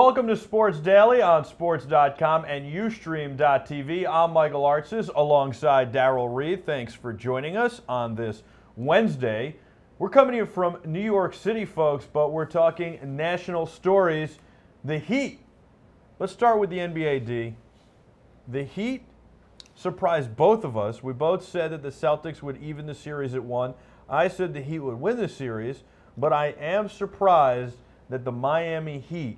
Welcome to Sports Daily on sports.com and ustream.tv. I'm Michael Artsis alongside Darrell, Reid. Thanks for joining us on this Wednesday. We're coming to you from New York City, folks, but we're talking national stories. The Heat. Let's start with the NBA, D. The Heat surprised both of us. We both said that the Celtics would even the series at 1. I said the Heat would win the series, but I am surprised that the Miami Heat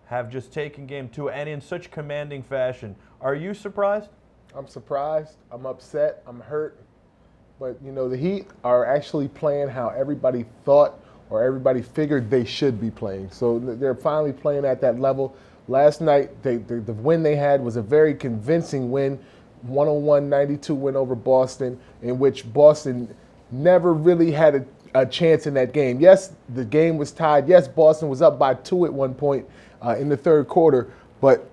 have just taken game 2 and in such commanding fashion. Are you surprised? I'm surprised. I'm upset. I'm hurt. But, you know, the Heat are actually playing how everybody thought or everybody figured they should be playing. So they're finally playing at that level. Last night, the win they had was a very convincing win, 101-92 win over Boston, in which Boston never really had a chance in that game. Yes, the game was tied. Yes, Boston was up by 2 at one point in the third quarter, but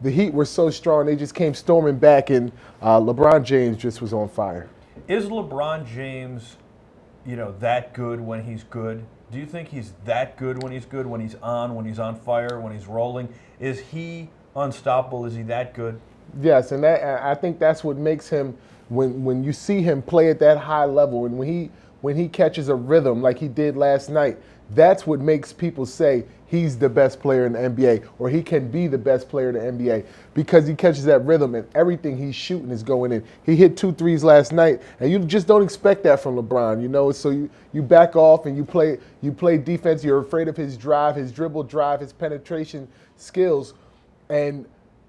the Heat were so strong, they just came storming back, and LeBron James just was on fire. Is LeBron James, that good when he's good? Do you think he's that good when he's good, when he's on fire, when he's rolling? Is he unstoppable? Is he that good? Yes, and I think that's what makes him, when you see him play at that high level, and when he catches a rhythm like he did last night, that's what makes people say he's the best player in the NBA, or he can be the best player in the NBA, because he catches that rhythm and everything he's shooting is going in. He hit 2 threes last night, and you just don't expect that from LeBron, So you back off and you play defense. You're afraid of his drive, his dribble drive, his penetration skills, and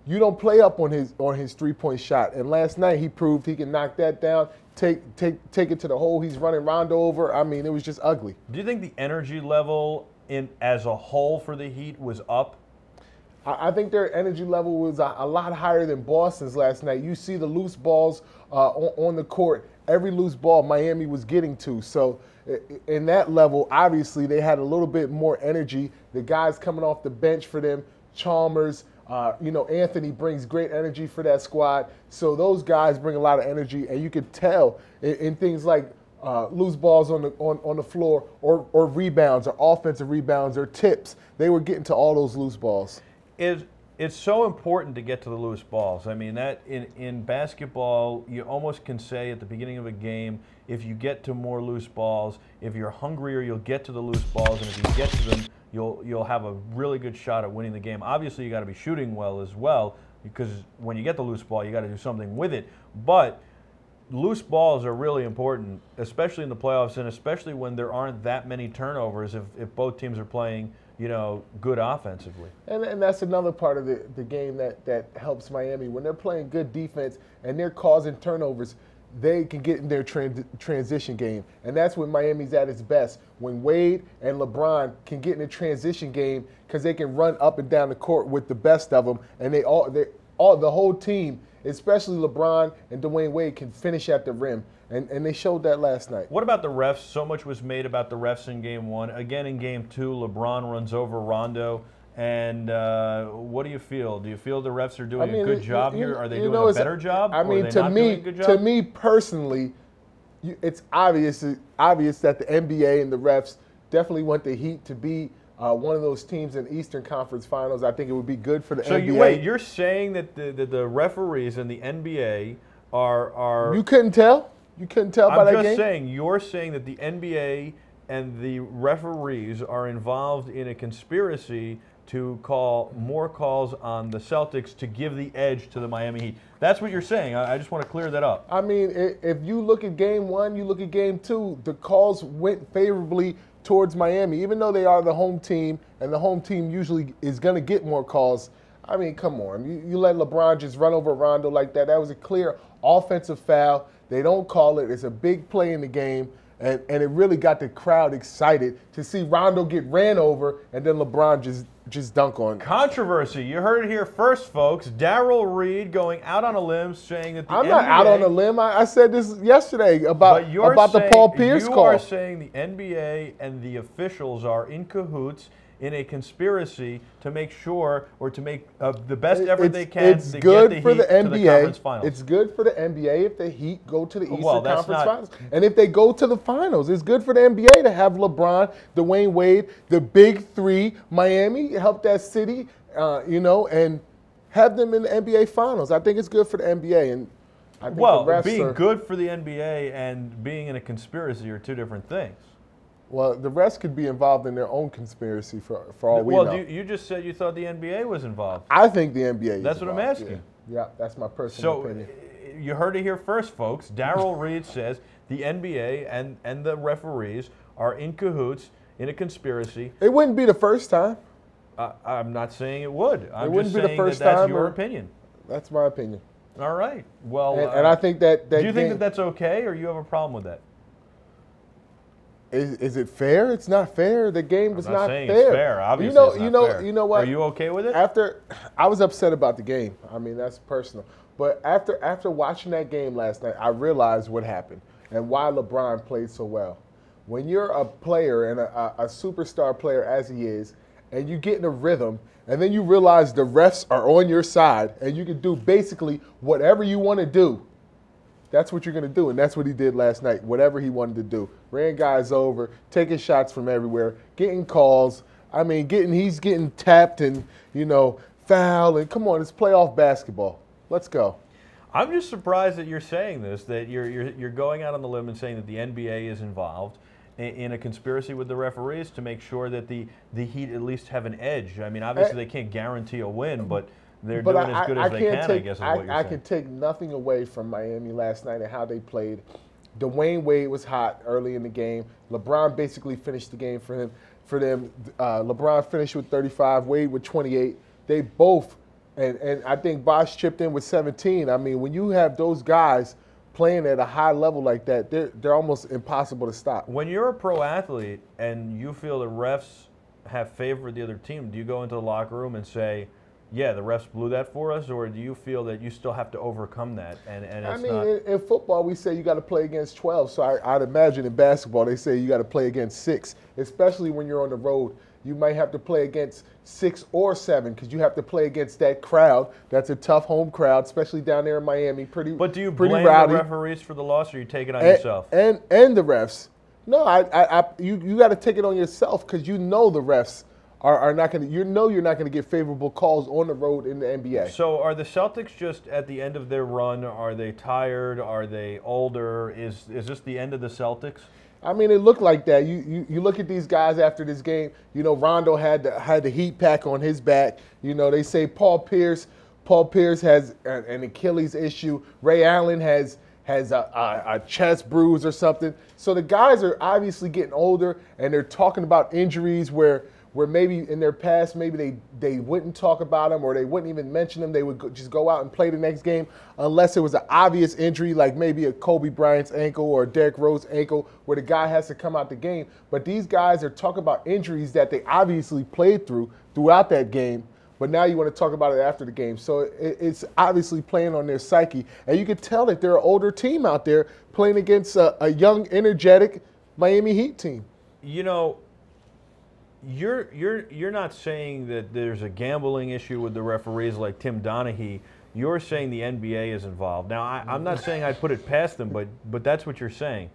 you don't play up on his 3-point shot. And last night he proved he can knock that down, take it to the hole. He's running Rondo over. I mean, it was just ugly. Do you think the energy level as a whole for the Heat was up? I think their energy level was a lot higher than Boston's last night. You see the loose balls on the court. Every loose ball Miami was getting to. So in that level, obviously they had a little bit more energy. The guys coming off the bench for them, Chalmers, Anthony brings great energy for that squad. So those guys bring a lot of energy, and you could tell in things like loose balls on the floor, or rebounds, or offensive rebounds, or tips. They were getting to all those loose balls. It's so important to get to the loose balls. I mean, that in basketball, you almost can say at the beginning of a game, if you get to more loose balls, if you're hungrier, you'll get to the loose balls, and if you get to them, you'll have a really good shot at winning the game. Obviously, you got to be shooting well as well, because when you get the loose ball, you got to do something with it. But loose balls are really important, especially in the playoffs, and especially when there aren't that many turnovers if both teams are playing, good offensively. And that's another part of the game that helps Miami. When they're playing good defense and they're causing turnovers, they can get in their transition game. And that's when Miami's at its best, when Wade and LeBron can get in a transition game, because they can run up and down the court with the best of them, and the whole team, especially LeBron and Dwayne Wade, can finish at the rim. And they showed that last night. What about the refs? So much was made about the refs in Game 1. Again, in Game 2, LeBron runs over Rondo. And what do you feel? Do you feel the refs are doing a good job here? Are they doing a better job? I mean, to me personally, it's obvious that the NBA and the refs definitely want the Heat to be one of those teams in the Eastern Conference Finals. I think it would be good for the NBA. You're saying that the referees in the NBA are... You couldn't tell? You couldn't tell by that game? I'm just saying, you're saying that the NBA and the referees are involved in a conspiracy to call more calls on the Celtics to give the edge to the Miami Heat. That's what you're saying. I just want to clear that up. I mean, if you look at Game 1, you look at Game 2, the calls went favorably towards Miami, even though they are the home team, and the home team usually is going to get more calls. I mean, come on. You let LeBron just run over Rondo like that. That was a clear offensive foul. They don't call it. It's a big play in the game. And it really got the crowd excited to see Rondo get ran over, and then LeBron just dunk on. Controversy. You heard it here first, folks. Darrell, Reid going out on a limb saying that the I'm NBA... not out on a limb. I said this yesterday about the Paul Pierce call. You are saying the NBA and the officials are in cahoots in a conspiracy to make sure, or to make the best effort they can it's to good get the for Heat the to the NBA. conference finals. It's good for the NBA if the Heat go to the Eastern Well, that's Conference not- Finals. And if they go to the finals, it's good for the NBA to have LeBron, Dwayne Wade, the big three, Miami, help that city, and have them in the NBA Finals. I think it's good for the NBA. And I think the refs being are, good for the NBA and being in a conspiracy are two different things. well, the refs could be involved in their own conspiracy for all we know. Well, you just said you thought the NBA was involved. I think the NBA is That's what I'm involved, asking. Yeah, that's my personal So opinion. you heard it here first, folks. Darrell Reid says the NBA and the referees are in cahoots in a conspiracy. It wouldn't be the first time. I'm not saying it would. I'm wouldn't just be the saying first that's time, your or- opinion. That's my opinion. All right. Well, And I think that do you think game- that that's okay, or you have a problem with that? Is it fair? It's not fair. The game was I'm not not saying fair. it's fair. Obviously, it's not fair. You know what? Are you okay with it? After I was upset about the game. I mean, that's personal. But after watching that game last night, I realized what happened and why LeBron played so well. When you're a player and a superstar player as he is, and you get in a rhythm, and then you realize the refs are on your side, and you can do basically whatever you want to do. That's what you're going to do, and that's what he did last night, whatever he wanted to do. Ran guys over, taking shots from everywhere, getting calls. I mean, he's getting tapped and, foul. And come on, it's playoff basketball. Let's go. I'm just surprised that you're saying this, that you're going out on the limb and saying that the NBA is involved in a conspiracy with the referees to make sure that the Heat at least have an edge. I mean, obviously they can't guarantee a win, but they're doing as good as they can, I guess is what you're saying. I can take nothing away from Miami last night and how they played. Dwayne Wade was hot early in the game. LeBron basically finished the game for them. LeBron finished with 35, Wade with 28. They both, and I think Bosh chipped in with 17. I mean, when you have those guys playing at a high level like that, they're almost impossible to stop. When you're a pro athlete and you feel the refs have favored the other team, do you go into the locker room and say, yeah, the refs blew that for us, or do you feel that you still have to overcome that? And it's not... in football, we say you got to play against 12. So I'd imagine in basketball, they say you got to play against 6, especially when you're on the road. You might have to play against 6 or 7 because you have to play against that crowd. That's a tough home crowd, especially down there in Miami. But do you pretty blame rowdy. the referees for the loss, or you take it on yourself? And the refs. No, you got to take it on yourself because you know the refs are not going to. You're not going to get favorable calls on the road in the NBA. So are the Celtics just at the end of their run? Are they tired? Are they older? Is this the end of the Celtics? I mean, it looked like that. You look at these guys after this game. Rondo had the heat pack on his back. They say Paul Pierce has an Achilles issue. Ray Allen has a chest bruise or something. So the guys are obviously getting older, and they're talking about injuries where maybe in their past, maybe they wouldn't talk about them or they wouldn't even mention them. They would just go out and play the next game unless it was an obvious injury like maybe a Kobe Bryant's ankle or a Derrick Rose's ankle where the guy has to come out the game. But these guys are talking about injuries that they obviously played throughout that game, but now you want to talk about it after the game. So it's obviously playing on their psyche. And you can tell that they're an older team out there playing against a young, energetic Miami Heat team. You're not saying that there's a gambling issue with the referees like Tim Donaghy. You're saying the NBA is involved. Now, I'm not saying I'd put it past them, but that's what you're saying.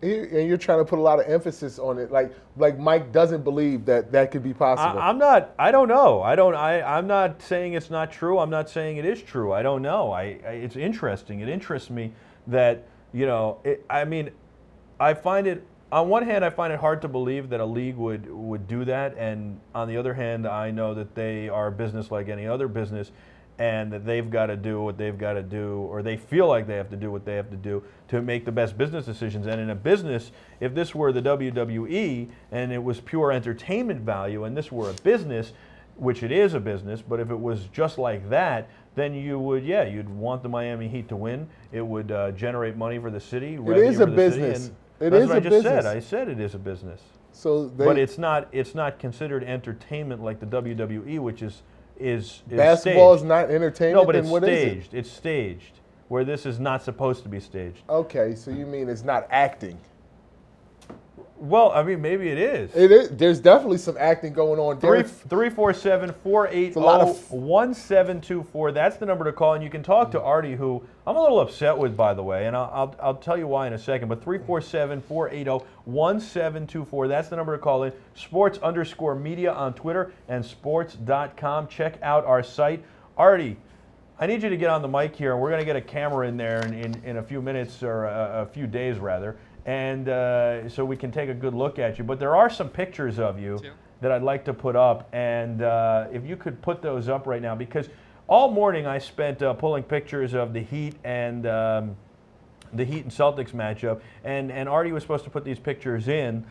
And you're trying to put a lot of emphasis on it, like Mike doesn't believe that could be possible. I'm not. I don't know. I'm not saying it's not true. I'm not saying it is true. I don't know. It's interesting. It interests me that I find it. On one hand, I find it hard to believe that a league would do that, and on the other hand, I know that they are a business like any other business, and that they've got to do what they've got to do, or they feel like they have to do what they have to do to make the best business decisions. And in a business, if this were the WWE and it was pure entertainment value, and this were a business, which it is a business, but if it was just like that, then you'd want the Miami Heat to win. It would generate money for the city. It is a business. That's what I just said. I said it is a business. But it's not considered entertainment like the WWE, which is basketball staged. is not entertainment. No, but then it's what staged. is it? It's staged, where this is not supposed to be staged. Okay, so you mean it's not acting? Well, I mean, maybe it is. It is. There's definitely some acting going on. 347-480-1724. That's the number to call, and you can talk to Artie, who I'm a little upset with, by the way, and I'll tell you why in a second. But 347-480-1724. That's the number to call in. Sports_media on Twitter and sports.com. Check out our site. Artie, I need you to get on the mic here, and we're going to get a camera in there in a few minutes, or a few days rather, and so we can take a good look at you. But there are some pictures of you that I'd like to put up, and if you could put those up right now, because all morning I spent pulling pictures of the Heat and Celtics matchup, and Artie was supposed to put these pictures in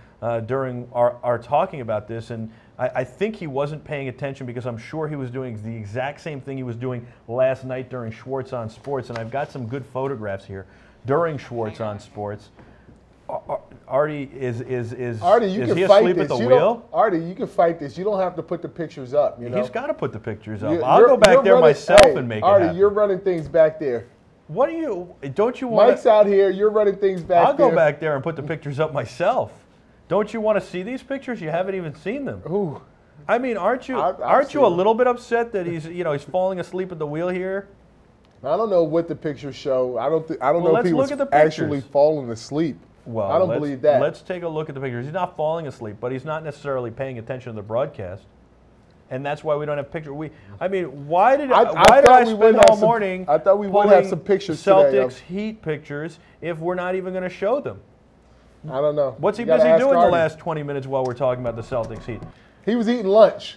during our talking about this, and I think he wasn't paying attention, because I'm sure he was doing the exact same thing he was doing last night during Schwartz on Sports, and I've got some good photographs here during Schwartz on Sports. Artie, Artie, you is can he fight asleep this. at the wheel? Artie, you can fight this. You don't have to put the pictures up. You know? He's got to put the pictures up. I'll go back there myself and make it happen. Artie, you're running things back there. What do you? Don't you want? Mike's out here. You're running things back there. I'll go back there and put the pictures up myself. Don't you want to see these pictures? You haven't even seen them. Ooh. I mean, aren't you a little bit upset that he's falling asleep at the wheel here? I don't know what the pictures show. I don't know if he was look at the actually falling asleep. Well, I don't believe that. Let's take a look at the pictures. He's not falling asleep, but he's not necessarily paying attention to the broadcast, and that's why we don't have pictures. Why did I spend all morning? I thought we would have some pictures Celtics today. Heat pictures if we're not even going to show them. I don't know. What's he busy doing the last 20 minutes while we're talking about the Celtics Heat? He was eating lunch.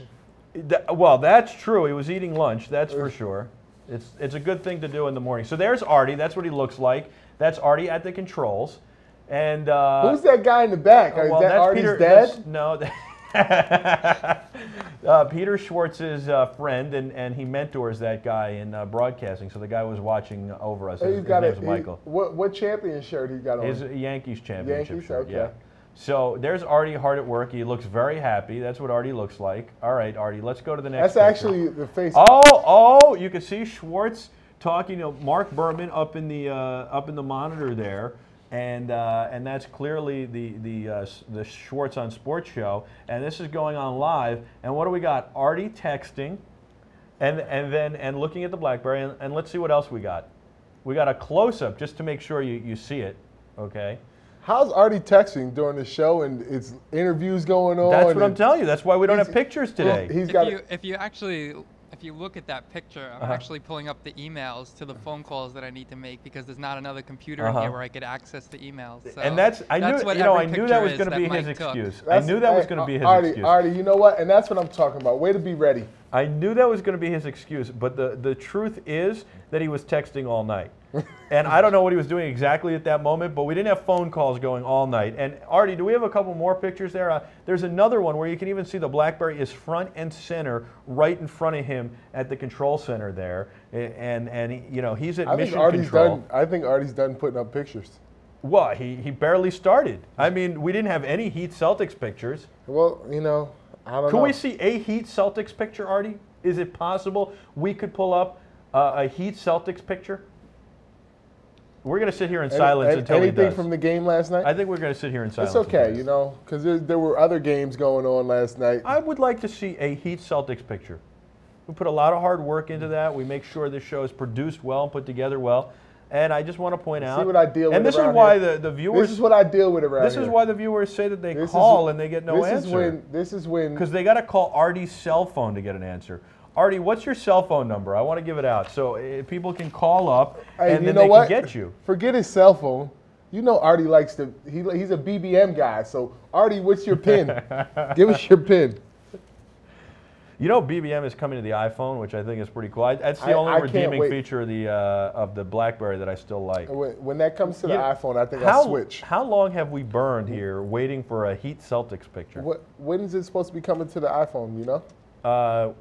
Well, that's true. He was eating lunch. That's for sure. It's a good thing to do in the morning. So there's Artie. That's what he looks like. That's Artie at the controls. And who's that guy in the back? Is that Artie's dad? No. Peter Schwartz's friend, and he mentors that guy in broadcasting. So the guy was watching over us. His name's Michael. What champion shirt he got on? His Yankees championship shirt. Okay. Yeah. So there's Artie hard at work. He looks very happy. That's what Artie looks like. All right, Artie, let's go to the next That's picture. actually the face. Oh, you can see Schwartz talking to Mark Berman up in the monitor there. And that's clearly the Schwartz on Sports show, and this is going on live. And what do we got? Artie texting, and looking at the BlackBerry, and let's see what else we got. We got a close-up just to make sure you see it. Okay. How's Artie texting during the show and it's interviews going on? That's what I'm telling you. That's why we don't have pictures today. If you look at that picture, I'm actually pulling up the emails to the phone calls that I need to make, because there's not another computer in here where I could access the emails. So and I knew that was going to be his excuse. I knew that was going to be his excuse. Artie, you know what? And that's what I'm talking about. Way to be ready. I knew that was going to be his excuse, but the truth is that he was texting all night. And I don't know what he was doing exactly at that moment, but we didn't have phone calls going all night. And Artie, do we have a couple more pictures there? There's another one where you can even see the BlackBerry is front and center right in front of him at the control center there. And he's at mission control. I think Artie's done putting up pictures. Well, he barely started. I mean, we didn't have any Heat Celtics pictures. Well, I don't know. Could we see a Heat Celtics picture, Artie? Is it possible we could pull up a Heat Celtics picture? We're going to sit here in silence until he does. Anything from the game last night? I think we're going to sit here in silence. It's okay, because there were other games going on last night. I would like to see a Heat Celtics picture. We put a lot of hard work into that. We make sure this show is produced well and put together well. And I just want to point out. See what I deal with. And this is why the viewers. This is what I deal with around here. This is why the viewers say that they call and they get no answer. This is when. Because they got to call Artie's cell phone to get an answer. Artie, what's your cell phone number? I want to give it out so people can call up and then they can get you. Forget his cell phone. Artie likes to. He's a BBM guy. So Artie, what's your PIN? Give us your PIN. BBM is coming to the iPhone, which I think is pretty cool. That's the only redeeming feature of the BlackBerry that I still like. When that comes to the iPhone, I think I'll switch. How long have we burned here waiting for a Heat Celtics picture? When is it supposed to be coming to the iPhone,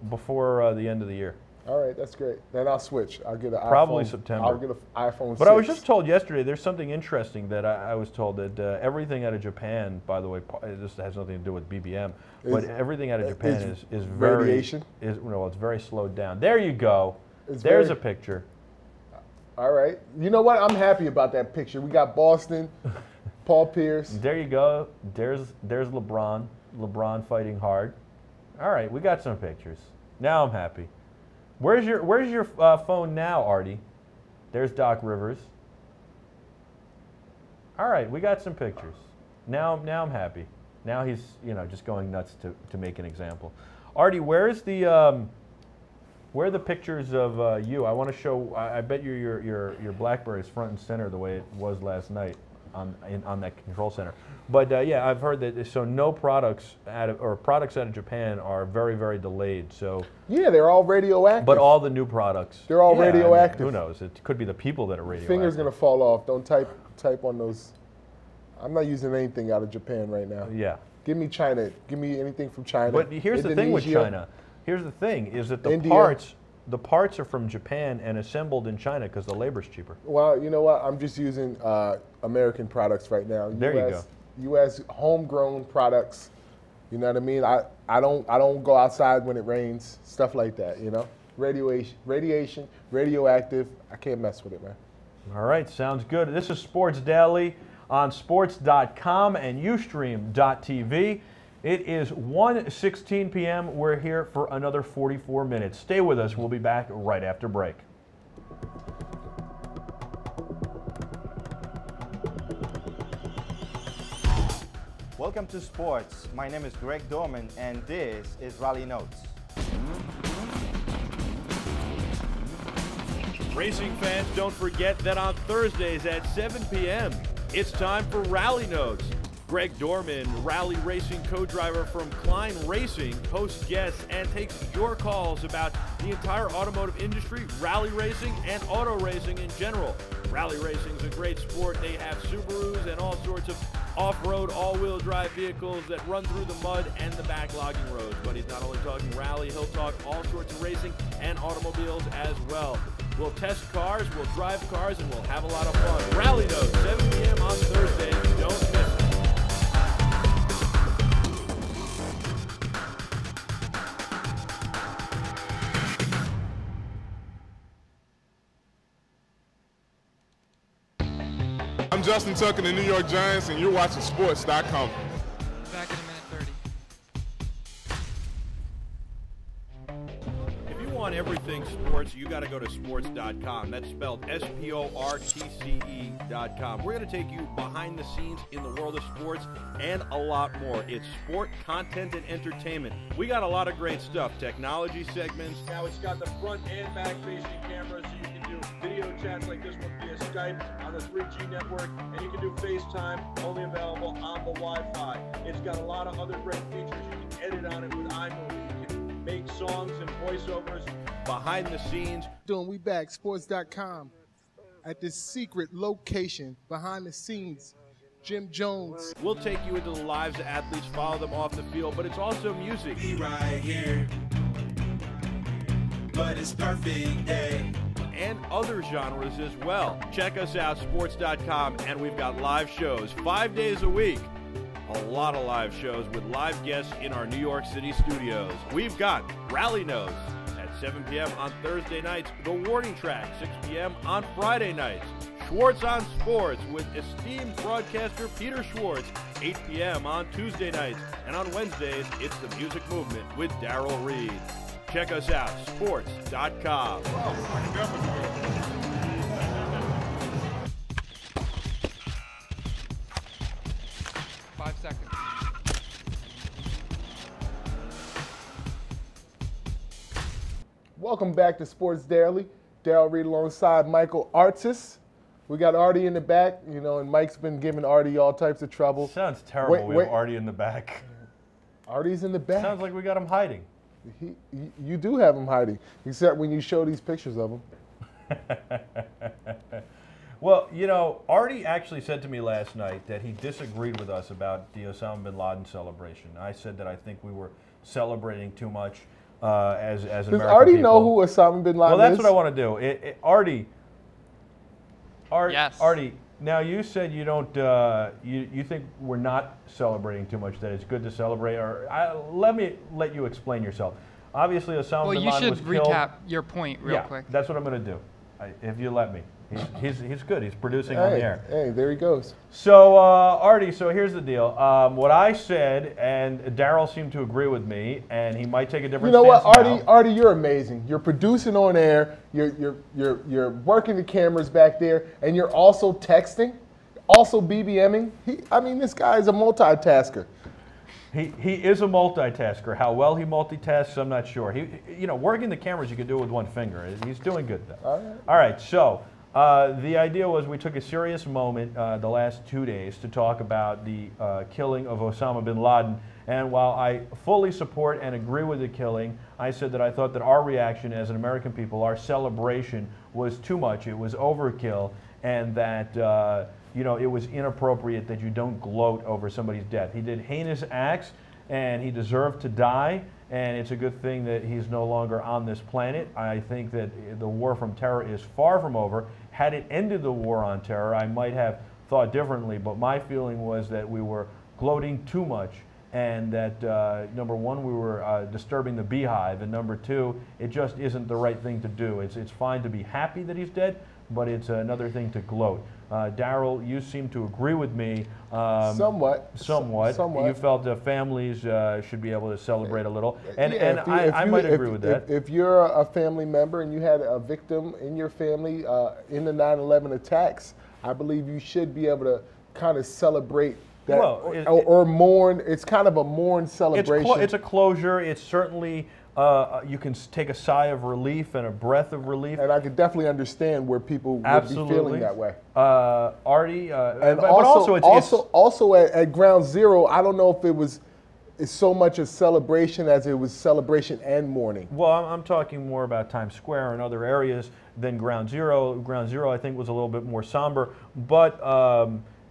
Before the end of the year. All right, that's great. Then I'll switch. I'll get an iPhone. Probably September. I'll get an iPhone 6. But I was just told yesterday, there's something interesting that I was told that everything out of Japan, by the way, this has nothing to do with BBM, but everything out of Japan is very... Radiation? It's very slowed down. There you go. There's a picture. All right. You know what? I'm happy about that picture. We got Boston. Paul Pierce. There you go. There's LeBron. LeBron fighting hard. All right, we got some pictures. Now I'm happy. Where's your phone now, Artie? There's Doc Rivers. All right, we got some pictures. Now I'm happy. Now he's just going nuts to make an example. Artie, where are the pictures of you? I want to show. I bet your BlackBerry is front and center the way it was last night on that control center. But yeah, I've heard that no products out of Japan are very, very delayed. So yeah, they're all radioactive. But all the new products, they're all radioactive. I mean, who knows? It could be the people that are radioactive. Finger's gonna fall off. Don't type on those. I'm not using anything out of Japan right now. Yeah. Give me China. Give me anything from China. But here's the thing with China. Here's the thing is that the parts are from Japan and assembled in China because the labor's cheaper. Well, you know what? I'm just using American products right now. There you go. U.S. homegrown products. You know what I mean? I don't go outside when it rains. Stuff like that. You know, radiation, radioactive. I can't mess with it, man. All right, sounds good. This is Sports Daily on sports.com and ustream.tv. It is 1:16 p.m. We're here for another 44 minutes. Stay with us. We'll be back right after break. Welcome to Sports. My name is Greg Dorman, and this is Rally Notes. Racing fans, don't forget that on Thursdays at 7 p.m., it's time for Rally Notes. Greg Dorman, rally racing co-driver from Klein Racing, hosts guests and takes your calls about the entire automotive industry, rally racing, and auto racing in general. Rally racing is a great sport. They have Subarus and all sorts of off-road, all-wheel drive vehicles that run through the mud and the backlogging roads. But he's not only talking rally, he'll talk all sorts of racing and automobiles as well. We'll test cars, we'll drive cars, and we'll have a lot of fun. Rally Notes, 7 p.m. on Thursday. Don't miss it. I'm Justin Tucker in the New York Giants, and you're watching Sports.com. Back in a minute 30. If you want everything sports, you got to go to sports.com. That's spelled SPORTCE.com. We're going to take you behind the scenes in the world of sports and a lot more. It's sport, content, and entertainment. We got a lot of great stuff. Technology segments. Now it's got the front and back facing cameras, so you can do video chats like this one via Skype on the 3G network, and you can do FaceTime, only available on the Wi-Fi. It's got a lot of other great features. You can edit on it with iMovie. You can make songs and voiceovers behind the scenes. We back, sports.com, at this secret location behind the scenes. Jim Jones. We'll take you into the lives of athletes, follow them off the field, but it's also music. Be right here, but it's perfect day. And other genres as well. Check us out, sports.com, and we've got live shows 5 days a week. A lot of live shows with live guests in our New York City studios. We've got Rally Notes at 7 p.m. on Thursday nights, The Warning Track, 6 p.m. on Friday nights, Schwartz on Sports with esteemed broadcaster Peter Schwartz, 8 p.m. on Tuesday nights, and on Wednesdays, it's The Music Movement with Darrell Reid. Check us out, sports.com. 5 seconds. Welcome back to Sports Daily. Darrell Reid alongside Michael Artsis. We got Artie in the back, and Mike's been giving Artie all types of trouble. Sounds terrible. We have Artie in the back. Artie's in the back. Sounds like we got him hiding. You do have him hiding, except when you show these pictures of him. Well, Artie actually said to me last night that he disagreed with us about the Osama bin Laden celebration. I said that I think we were celebrating too much as American Does Artie people. know who Osama bin Laden is? Well, that's what I want to do. Artie. Yes. Artie, now you said you don't. You think we're not celebrating too much. That it's good to celebrate. Let me let you explain yourself. Obviously, Osama bin Laden was killed. Well, you should recap your point real quick. That's what I'm going to do. if you let me. He's good. He's producing on the air. Hey, there he goes. So, Artie, so here's the deal. What I said, and Darrell seemed to agree with me, and he might take a different stance. You know what, now. Artie, you're amazing. You're producing on air. You're working the cameras back there, and you're also texting, also BBMing. This guy is a multitasker. He is a multitasker. How well he multitasks, I'm not sure. Working the cameras, you can do it with one finger. He's doing good, though. All right, so the idea was we took a serious moment the last 2 days to talk about the killing of Osama bin Laden. And while I fully support and agree with the killing, I said that I thought that our reaction as an American people, our celebration, was too much. It was overkill, and that it was inappropriate that you don't gloat over somebody's death. He did heinous acts, and he deserved to die, and it's a good thing that he's no longer on this planet. I think that the war from terror is far from over. Had it ended the war on terror, I might have thought differently, but my feeling was that we were gloating too much, and that, number one, we were disturbing the beehive, and number two, it just isn't the right thing to do. It's fine to be happy that he's dead, but it's another thing to gloat. Darrell, you seem to agree with me. Somewhat. You felt that families should be able to celebrate a little, and I might agree with that. If you're a family member and you had a victim in your family in the 9/11 attacks, I believe you should be able to kind of celebrate that, or mourn. It's kind of a mourn celebration. It's a closure. It's certainly. You can take a sigh of relief and a breath of relief. And I could definitely understand where people would be feeling that way. Artie, and but also at Ground Zero, I don't know if it's so much a celebration as it was celebration and mourning. Well, I'm talking more about Times Square and other areas than Ground Zero. Ground Zero, I think, was a little bit more somber, but.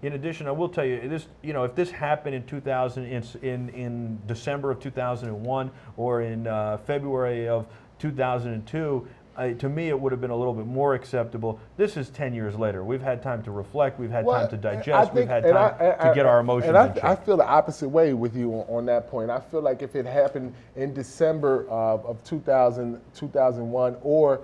In addition, I will tell you this: if this happened in December of 2001 or in February of 2002, to me it would have been a little bit more acceptable. This is 10 years later. We've had time to reflect. We've had time to digest. We've had time to get our emotions in check. I feel the opposite way with you on that point. I feel like if it happened in December of 2001 or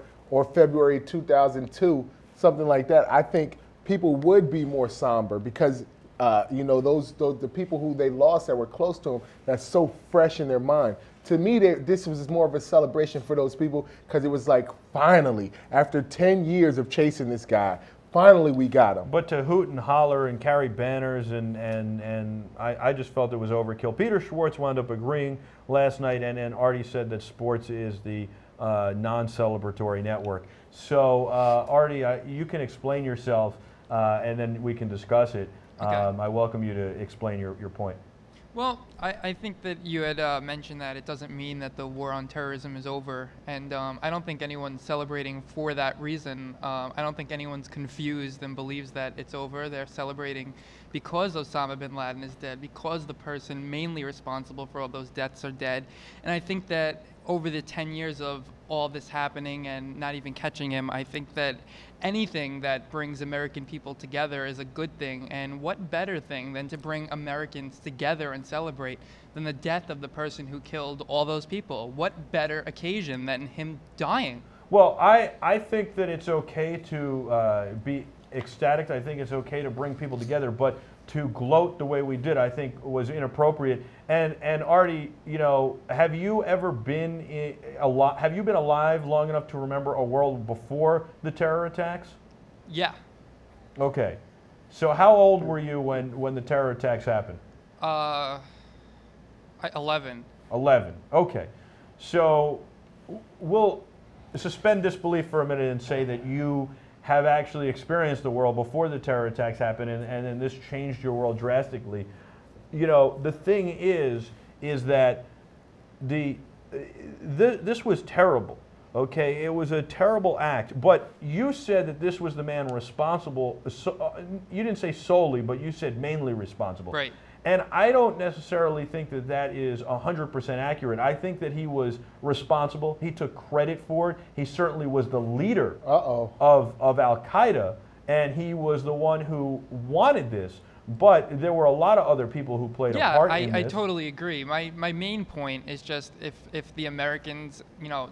February 2002, something like that, I think people would be more somber because, the people who they lost that were close to them, that's so fresh in their mind. To me, this was more of a celebration for those people because it was like, finally, after 10 years of chasing this guy, finally we got him. But to hoot and holler and carry banners and I just felt it was overkill. Peter Schwartz wound up agreeing last night, and Artie said that Sports is the non-celebratory network. So, Artie, you can explain yourself. And then we can discuss it. Okay. I welcome you to explain your point. Well, I think that you had mentioned that it doesn't mean that the war on terrorism is over, and I don't think anyone's celebrating for that reason. I don't think anyone's confused and believes that it's over. They're celebrating because Osama bin Laden is dead, because the person mainly responsible for all those deaths are dead. And I think that over the 10 years of all this happening and not even catching him, I think that anything that brings American people together is a good thing. And what better thing than to bring Americans together and celebrate than the death of the person who killed all those people? What better occasion than him dying? Well, I think that it's okay to be ecstatic. I think it's okay to bring people together, but to gloat the way we did, I think, was inappropriate. And Artie, have you ever been have you been alive long enough to remember a world before the terror attacks? Yeah. Okay. So how old were you when the terror attacks happened? 11. 11. Okay. So we'll suspend disbelief for a minute and say that you have actually experienced the world before the terror attacks happened, and then this changed your world drastically. The thing is that this was terrible. Okay, it was a terrible act. But you said that this was the man responsible. You didn't say solely, but you said mainly responsible. Right. And I don't necessarily think that that is 100% accurate. I think that he was responsible. He took credit for it. He certainly was the leader of Al-Qaeda, and he was the one who wanted this. But there were a lot of other people who played a part in I this. totally agree. My main point is just if the Americans,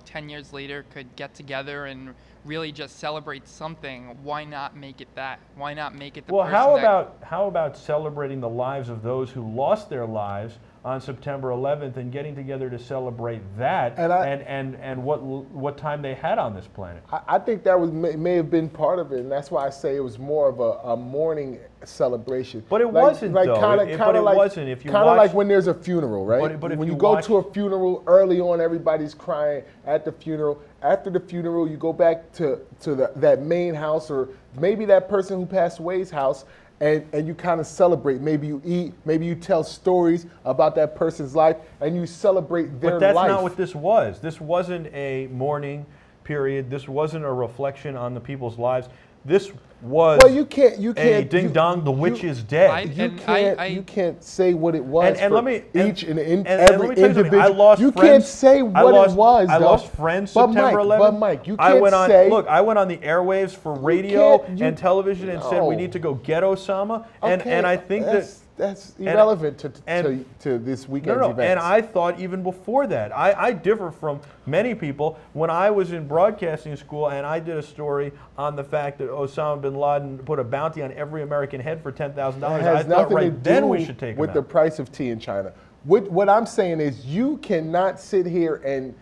10 years later could get together and really just celebrate something, why not make it that? Why not make it the Well, person how about celebrating the lives of those who lost their lives on September 11th and getting together to celebrate that and what time they had on this planet? I think that may have been part of it, and that's why I say it was more of a mourning celebration. But it wasn't, though. But it wasn't. If you kind of like when there's a funeral, right? But if when you you go watch- to a funeral early on, everybody's crying at the funeral. After the funeral, you go back to that main house, or maybe that person who passed away's house, and you kind of celebrate. Maybe you eat, maybe you tell stories about that person's life, and you celebrate their life. But that's not what this was. This wasn't a mourning period. This wasn't a reflection on the people's lives. This was you can't ding dong, the witch is dead. You can't say what it was and for let me, each and every let me tell you something. individual. I lost you friends. Can't say what it was. I lost friends September 11th. But Mike, you can't say. Look, I went on the airwaves for radio and television and said we need to go get Osama. And I think that's irrelevant to this weekend's events. And I thought even before that, I differ from many people. When I was in broadcasting school and I did a story on the fact that Osama bin Laden put a bounty on every American head for $10,000, I thought right then we should take him with out. the price of tea in China. What I'm saying is you cannot sit here and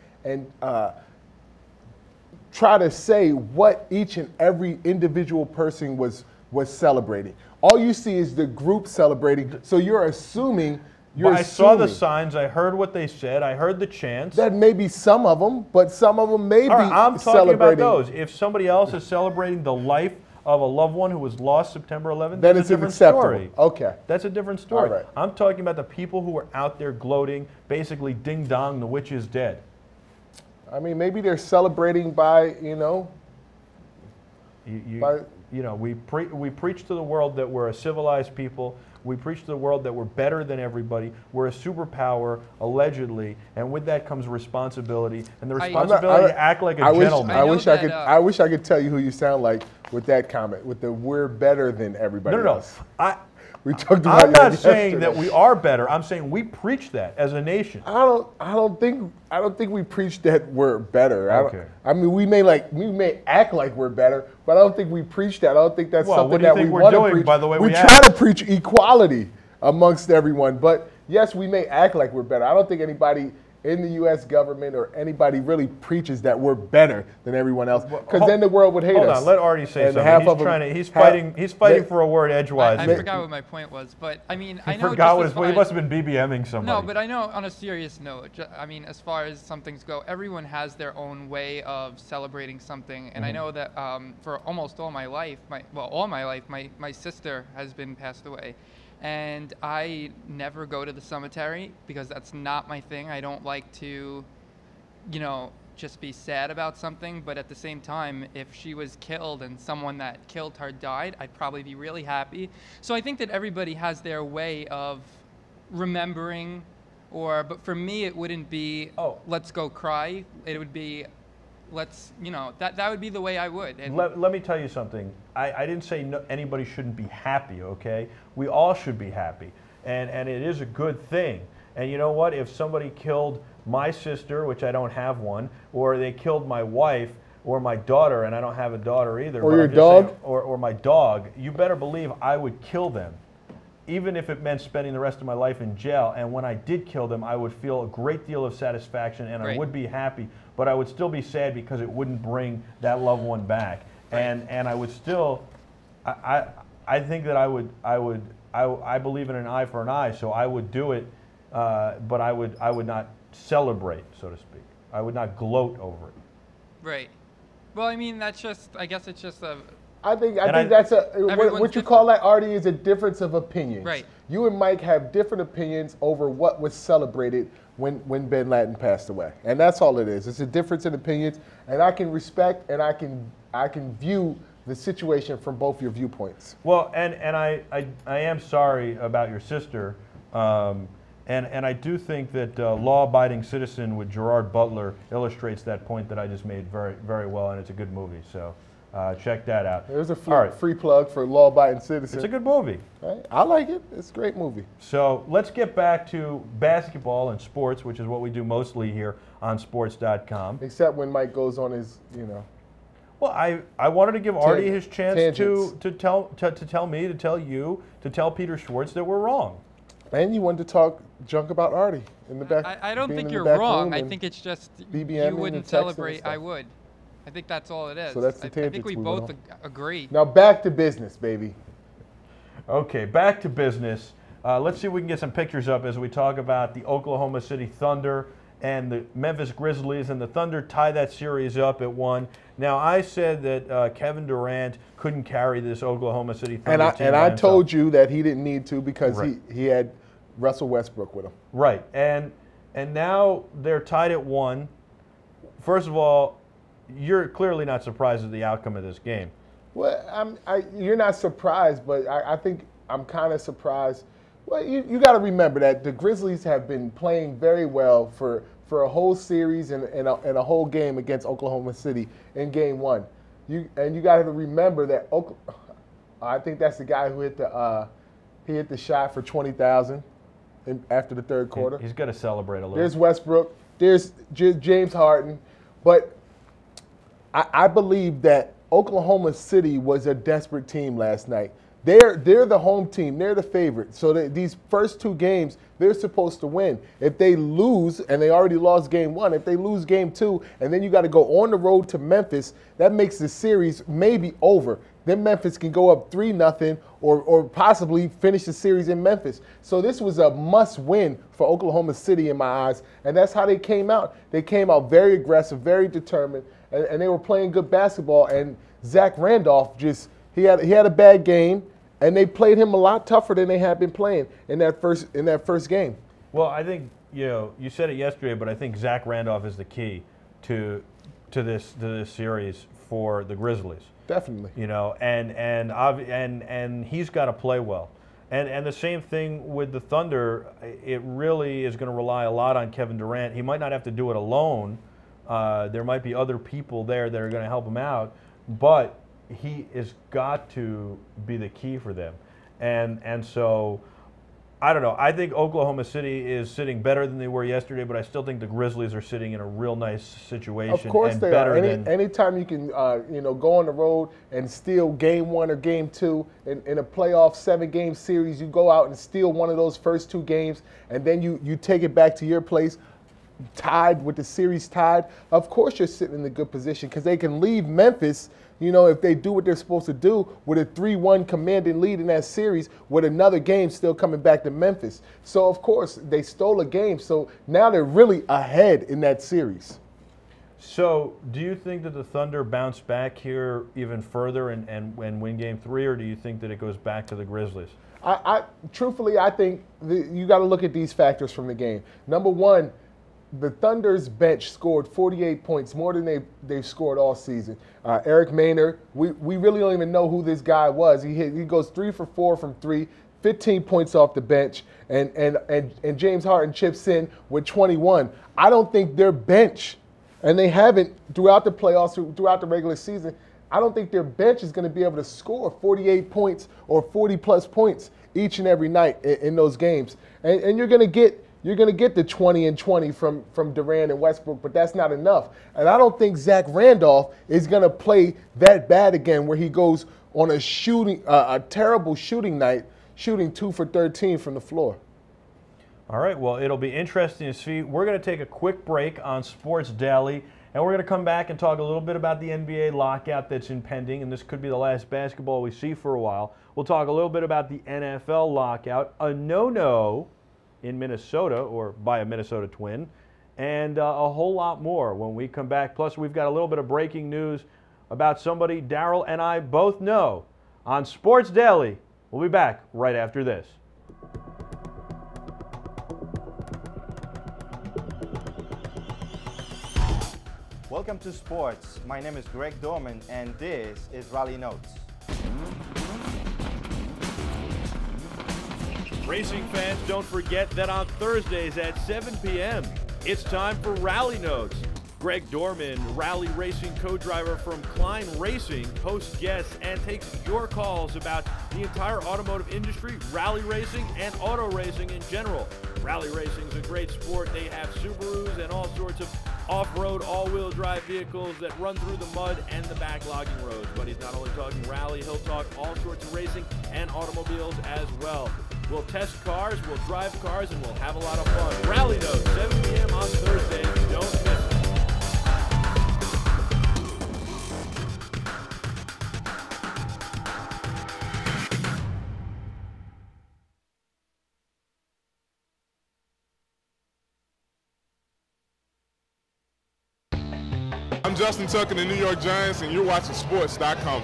try to say what each and every individual person was celebrating. All you see is the group celebrating, so you're assuming. I saw the signs. I heard what they said. I heard the chants. That may be some of them, but some of them may be I'm talking celebrating. about those. If somebody else is celebrating the life of a loved one who was lost September 11th, then that's it's a different acceptable. story. Okay. That's a different story. All right. I'm talking about the people who were out there gloating, basically ding dong, the witch is dead. I mean, maybe they're celebrating by, we preach to the world that we're a civilized people. We preach to the world that we're better than everybody. We're a superpower, allegedly, and with that comes responsibility, and the responsibility to act like a gentleman. I wish I could tell you who you sound like with that comment, with the "we're better than everybody else." We talked about I'm not saying that we are better. I'm saying we preach that as a nation. I don't think we preach that we're better. Okay. I mean, we may act like we're better, but I don't think we preach that. I don't think that's something that we want to preach. By the way, we try to preach equality amongst everyone, but yes, we may act like we're better. I don't think anybody in the U.S. government or anybody really preaches that we're better than everyone else, because then the world would hate us. Hold on, let Artie say And something. He's fighting for a word edgewise. I forgot what my point was, but I mean, I know. He must have been BBMing somebody. No, but I know on a serious note, I mean, as far as some things go, everyone has their own way of celebrating something, and I know that for almost all my life, my sister has been passed away. And I never go to the cemetery because that's not my thing. I don't like to, just be sad about something. But at the same time, if she was killed and someone that killed her died, I'd probably be really happy. So I think that everybody has their way of remembering, but for me, it wouldn't be, let's go cry. It would be, that would be the way I would. And let me tell you something. I didn't say anybody shouldn't be happy, okay? We all should be happy, and it is a good thing. And you know what? If somebody killed my sister, which I don't have one, or they killed my wife or my daughter, and I don't have a daughter either. Or your dog? Or my dog, you better believe I would kill them, even if it meant spending the rest of my life in jail. And when I did kill them, I would feel a great deal of satisfaction, and I would be happy. But I would still be sad because it wouldn't bring that loved one back. And I would still, I think that I believe in an eye for an eye, so I would do it, but I would not celebrate, so to speak. I would not gloat over it. Right. Well, I mean, I guess it's just a. I think that's what you call that, Artie, is a difference of opinions. Right. You and Mike have different opinions over what was celebrated when bin Laden passed away, and that's all it is. It's a difference in opinions, and I can respect and I can view the situation from both your viewpoints. Well, and I am sorry about your sister, and I do think that Law-Abiding Citizen with Gerard Butler illustrates that point that I just made very, very well, and it's a good movie. So Check that out. There's a All right. free plug for Law Abiding Citizen. It's a good movie. Right? I like it. It's a great movie. So let's get back to basketball and sports, which is what we do mostly here on Sportce.com. Except when Mike goes on his, Well, I wanted to give Artie his chance tangents. to tell me, to tell you, to tell Peter Schwartz that we're wrong. And you wanted to talk junk about Artie in the back. I don't being think in you're the back wrong. room I and think it's just BBM you wouldn't and texting celebrate. and I stuff. would. I think that's all it is. So that's the I think tangents we we both went agree. Now back to business, baby. Okay, back to business. Let's see if we can get some pictures up as we talk about the Oklahoma City Thunder and the Memphis Grizzlies, and the Thunder tie that series up at 1. Now, I said that Kevin Durant couldn't carry this Oklahoma City Thunder team. And I told you that he didn't need to because Right. he had Russell Westbrook with him. Right, and now they're tied at 1. First of all, you're clearly not surprised at the outcome of this game. Well, you're not surprised, but I think I'm kind of surprised. Well, you got to remember that the Grizzlies have been playing very well for a whole series and a whole game against Oklahoma City in Game 1. You got to remember that I think that's the guy who hit the shot for 20,000 after the third quarter. He's got to celebrate a little. There's Westbrook. There's James Harden. But I believe that Oklahoma City was a desperate team last night. They're the home team. They're the favorite. So these first 2 games, they're supposed to win. If they lose, and they already lost Game 1, if they lose Game 2, and then you got to go on the road to Memphis, that makes the series maybe over. Then Memphis can go up 3-0 or possibly finish the series in Memphis. So this was a must-win for Oklahoma City in my eyes, and that's how they came out. They came out very aggressive, very determined, and they were playing good basketball. And Zach Randolph he had a bad game, and they played him a lot tougher than they had been playing in that first game. Well, I think you said it yesterday, but I think Zach Randolph is the key to this series for the Grizzlies. Definitely. And he's got to play well. And the same thing with the Thunder. It really is going to rely a lot on Kevin Durant. He might not have to do it alone. There might be other people there that are going to help him out, but he has got to be the key for them. And so, I don't know. I think Oklahoma City is sitting better than they were yesterday, but I still think the Grizzlies are sitting in a real nice situation. Of course and they better are. than Anytime you can, go on the road and steal Game 1 or Game 2 in a playoff 7-game series, you go out and steal one of those first 2 games, and then you take it back to your place, tied with the series tied. Of course you're sitting in a good position because they can leave Memphis, if they do what they're supposed to do, with a 3-1 commanding lead in that series, with another game still coming back to Memphis. So, of course, they stole a game. So now they're really ahead in that series. So, do you think that the Thunder bounce back here even further and win Game 3, or do you think that it goes back to the Grizzlies? Truthfully, I think you got to look at these factors from the game. Number one, the Thunder's bench scored 48 points, more than they've scored all season. Eric Maynard, we really don't even know who this guy was. He goes 3 for 4 from 3, 15 points off the bench, and James Harden chips in with 21. I don't think their bench, and they haven't throughout the playoffs, throughout the regular season, I don't think their bench is going to be able to score 48 points or 40-plus points each and every night in those games. And you're going to get the 20 and 20 from Durant and Westbrook, but that's not enough. And I don't think Zach Randolph is going to play that bad again, where he goes on a terrible shooting night, shooting 2 for 13 from the floor. All right, well, it'll be interesting to see. We're going to take a quick break on Sportce Daily, and we're going to come back and talk a little bit about the NBA lockout that's impending, and this could be the last basketball we see for a while. We'll talk a little bit about the NFL lockout, a no-no in Minnesota, or by a Minnesota Twin, and a whole lot more when we come back. Plus, we've got a little bit of breaking news about somebody Darrell and I both know on Sportce Daily. We'll be back right after this. Welcome to Sports. My name is Greg Dorman, and this is Rally Notes. Racing fans, don't forget that on Thursdays at 7 p.m., it's time for Rally Notes. Greg Dorman, rally racing co-driver from Klein Racing, hosts guests and takes your calls about the entire automotive industry, rally racing, and auto racing in general. Rally racing is a great sport. They have Subarus and all sorts of off-road, all-wheel drive vehicles that run through the mud and the backlogging roads. But he's not only talking rally, he'll talk all sorts of racing and automobiles as well. We'll test cars, we'll drive cars, and we'll have a lot of fun. Rally Notes, 7 p.m. on Thursday. Don't miss it. I'm Justin Tucker, the New York Giants, and you're watching Sportce.com.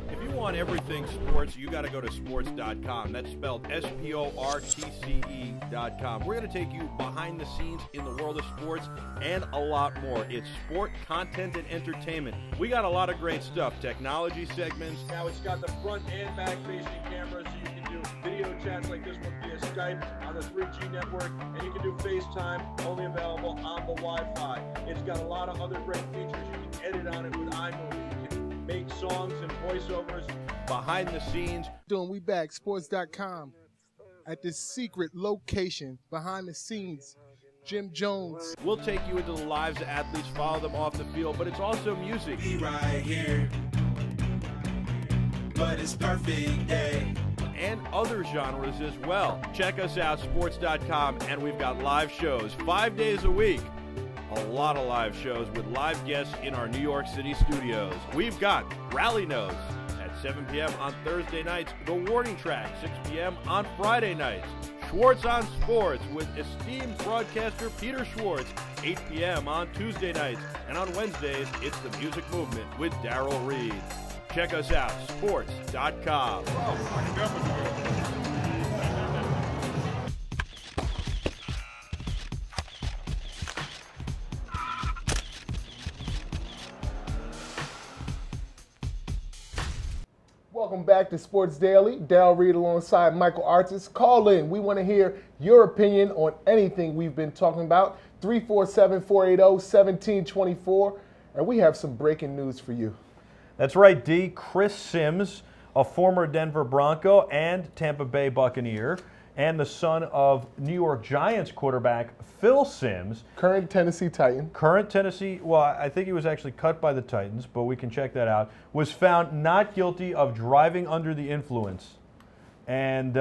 If you want everything sports, you got to go to Sportce.com. That's spelled SPORTCE.com. We're going to take you behind the scenes in the world of sports and a lot more. It's sport, content, and entertainment. We got a lot of great stuff. Technology segments. Now it's got the front and back facing cameras, so you can do video chats like this one via Skype on the 3G network, and you can do FaceTime, only available on the Wi-Fi. It's got a lot of other great features. You can edit on it with iMovie. You can make songs and voiceovers. Behind the scenes. We back, Sportce.com, at this secret location behind the scenes. Jim Jones. We'll take you into the lives of athletes, follow them off the field, but it's also music. Be right here, but it's perfect day. And other genres as well. Check us out, Sportce.com, and we've got live shows 5 days a week. A lot of live shows with live guests in our New York City studios. We've got Rally Notes at 7 p.m. on Thursday nights, The Warning Track, 6 p.m. on Friday nights, Schwartz on Sports with esteemed broadcaster Peter Schwartz, 8 p.m. on Tuesday nights, and on Wednesdays, it's The Music Movement with Darrell Reid. Check us out, Sportce.com. Welcome back to Sports Daily. Darrell Reid alongside Michael Artsis. Call in. We want to hear your opinion on anything we've been talking about. 347-480-1724. And we have some breaking news for you. That's right, D. Chris Sims, a former Denver Bronco and Tampa Bay Buccaneer, and the son of New York Giants quarterback Phil Sims. Current Tennessee Titan. Well, I think he was actually cut by the Titans, but we can check that out. Was found not guilty of driving under the influence. And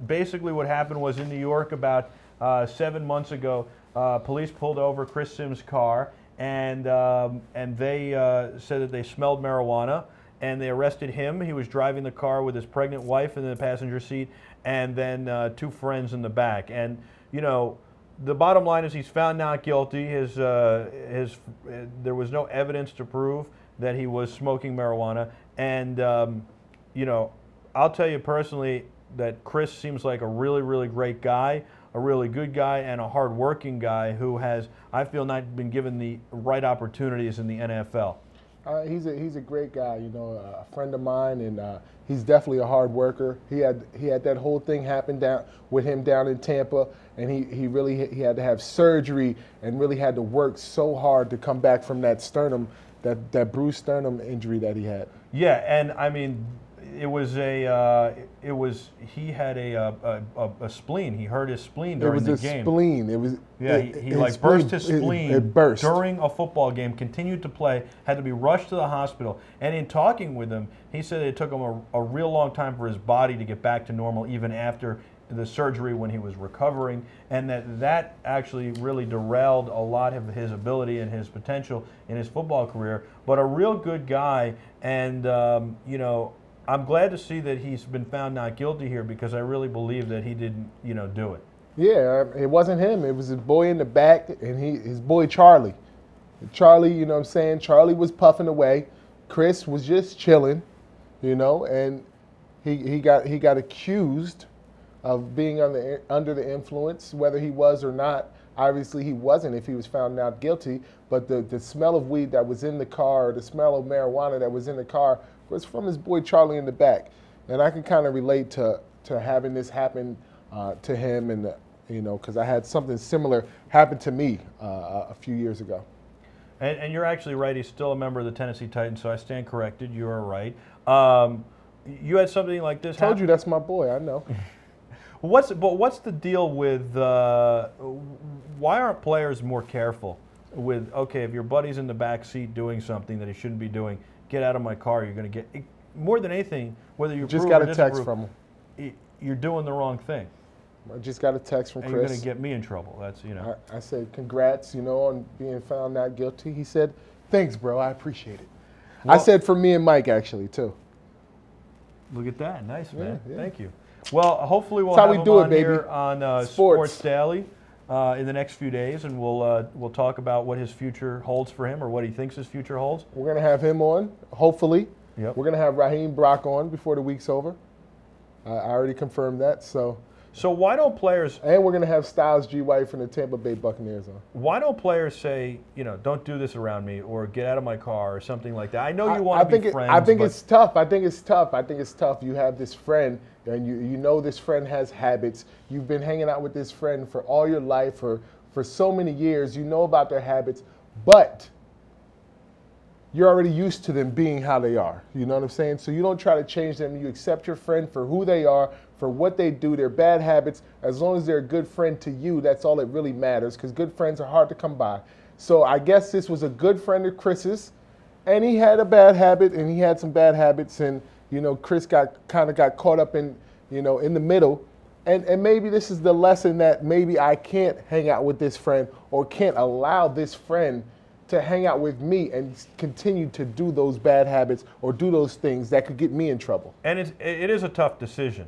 basically what happened was in New York about 7 months ago, police pulled over Chris Sims' car, and they said that they smelled marijuana, and they arrested him. He was driving the car with his pregnant wife in the passenger seat, and then two friends in the back. And you know, the bottom line is he's found not guilty. There was no evidence to prove that he was smoking marijuana. And you know, I'll tell you personally that Chris seems like a really, really great guy, a really good guy, and a hard-working guy who has, I feel, not been given the right opportunities in the NFL. He's a great guy, you know, a friend of mine, and he's definitely a hard worker. He had that whole thing happen with him down in Tampa, and he had to have surgery and really had to work so hard to come back from that bruised sternum injury that he had. Yeah, and I mean, he had a spleen. He hurt his spleen during the game. It was a spleen. He like burst his spleen. It burst during a football game. Continued to play. Had to be rushed to the hospital. And in talking with him, he said it took him a real long time for his body to get back to normal, even after the surgery when he was recovering, and that actually really derailed a lot of his ability and his potential in his football career. But a real good guy, and you know, I'm glad to see that he's been found not guilty here, because I really believe that he didn't, you know, do it. Yeah, it wasn't him. It was his boy in the back, and his boy Charlie. Charlie, you know what I'm saying? Charlie was puffing away. Chris was just chilling, you know, and he got accused of being under the influence, whether he was or not. Obviously, he wasn't if he was found not guilty, but the smell of weed that was in the car, or the smell of marijuana that was in the car, was from his boy Charlie in the back. And I can kind of relate to having this happen to him, and because I had something similar happen to me a few years ago. And you're actually right. He's still a member of the Tennessee Titans, so I stand corrected. You are right. You had something like this happen? Told you that's my boy. I know. What's the deal with why aren't players more careful with, okay, if your buddy's in the back seat doing something that he shouldn't be doing, get out of my car. You're going to get, more than anything, whether you just got a text from him. You're doing the wrong thing. I just got a text from Chris. You're going to get me in trouble. That's, I said, congrats, on being found not guilty. He said, thanks, bro. I appreciate it. Well, I said for me and Mike, actually, too. Look at that. Nice, man. Yeah. Thank you. Well, hopefully we'll have him on here on Sports Daily in the next few days, and we'll talk about what his future holds for him, or what he thinks his future holds. We're going to have him on, hopefully. Yep. We're going to have Raheem Brock on before the week's over. I already confirmed that, so why don't players... And we're going to have Styles G. White from the Tampa Bay Buccaneers on. Why don't players say, don't do this around me, or get out of my car, or something like that? I know you want to be friends. I think it's tough. I think it's tough. You have this friend, and you know this friend has habits. You've been hanging out with this friend for all your life, for so many years. You know about their habits, but you're already used to them being how they are. You know what I'm saying? So you don't try to change them. You accept your friend for who they are, for what they do, their bad habits. As long as they're a good friend to you, that's all that really matters, because good friends are hard to come by. So I guess this was a good friend of Chris's, and he had a bad habit, and he had some bad habits, and Chris got caught up in in the middle. And maybe this is the lesson, that maybe I can't hang out with this friend, or can't allow this friend to hang out with me and continue to do those bad habits or do those things that could get me in trouble. And it is a tough decision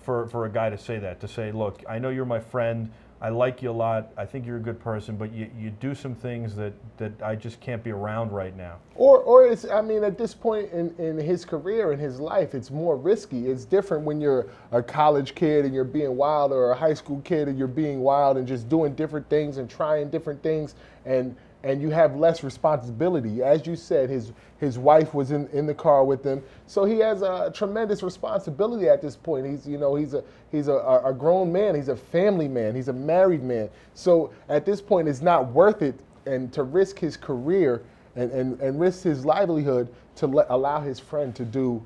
for a guy to say that, to say, look, I know you're my friend, I like you a lot, I think you're a good person, but you do some things that I just can't be around right now. Or it's, at this point in his career, in his life, it's more risky. It's different when you're a college kid and you're being wild, or a high school kid and you're being wild and just doing different things and trying different things, and you have less responsibility. As you said, his wife was in the car with him, so he has a tremendous responsibility at this point. He's a grown man. He's a family man. He's a married man. So at this point, it's not worth it, and to risk his career and risk his livelihood to allow his friend to do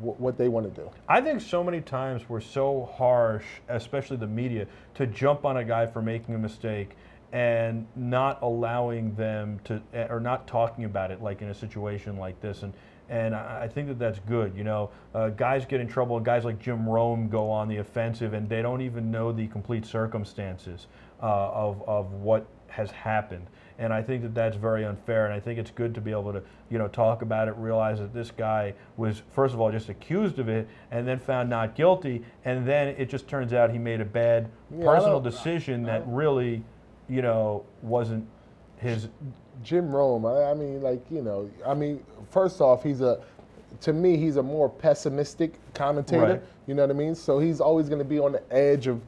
what they want to do. I think so many times we're so harsh, especially the media, to jump on a guy for making a mistake and not allowing them to, or not talking about it, like in a situation like this. And I think that's good. Guys get in trouble, and guys like Jim Rome go on the offensive, and they don't even know the complete circumstances of what has happened. And I think that's very unfair, and I think it's good to be able to, talk about it, realize that this guy was, first of all, just accused of it, and then found not guilty, and then it just turns out he made a bad personal decision that really, wasn't his. Jim Rome, first off, to me, he's a more pessimistic commentator. Right. You know what I mean? So he's always going to be on the edge of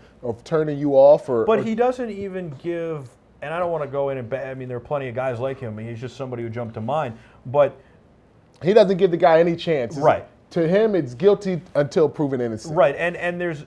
turning you off. But he doesn't even give, and I don't want to go in and, there are plenty of guys like him. He's just somebody who jumped to mind. But he doesn't give the guy any chance. Right. To him, it's guilty until proven innocent. Right, and there's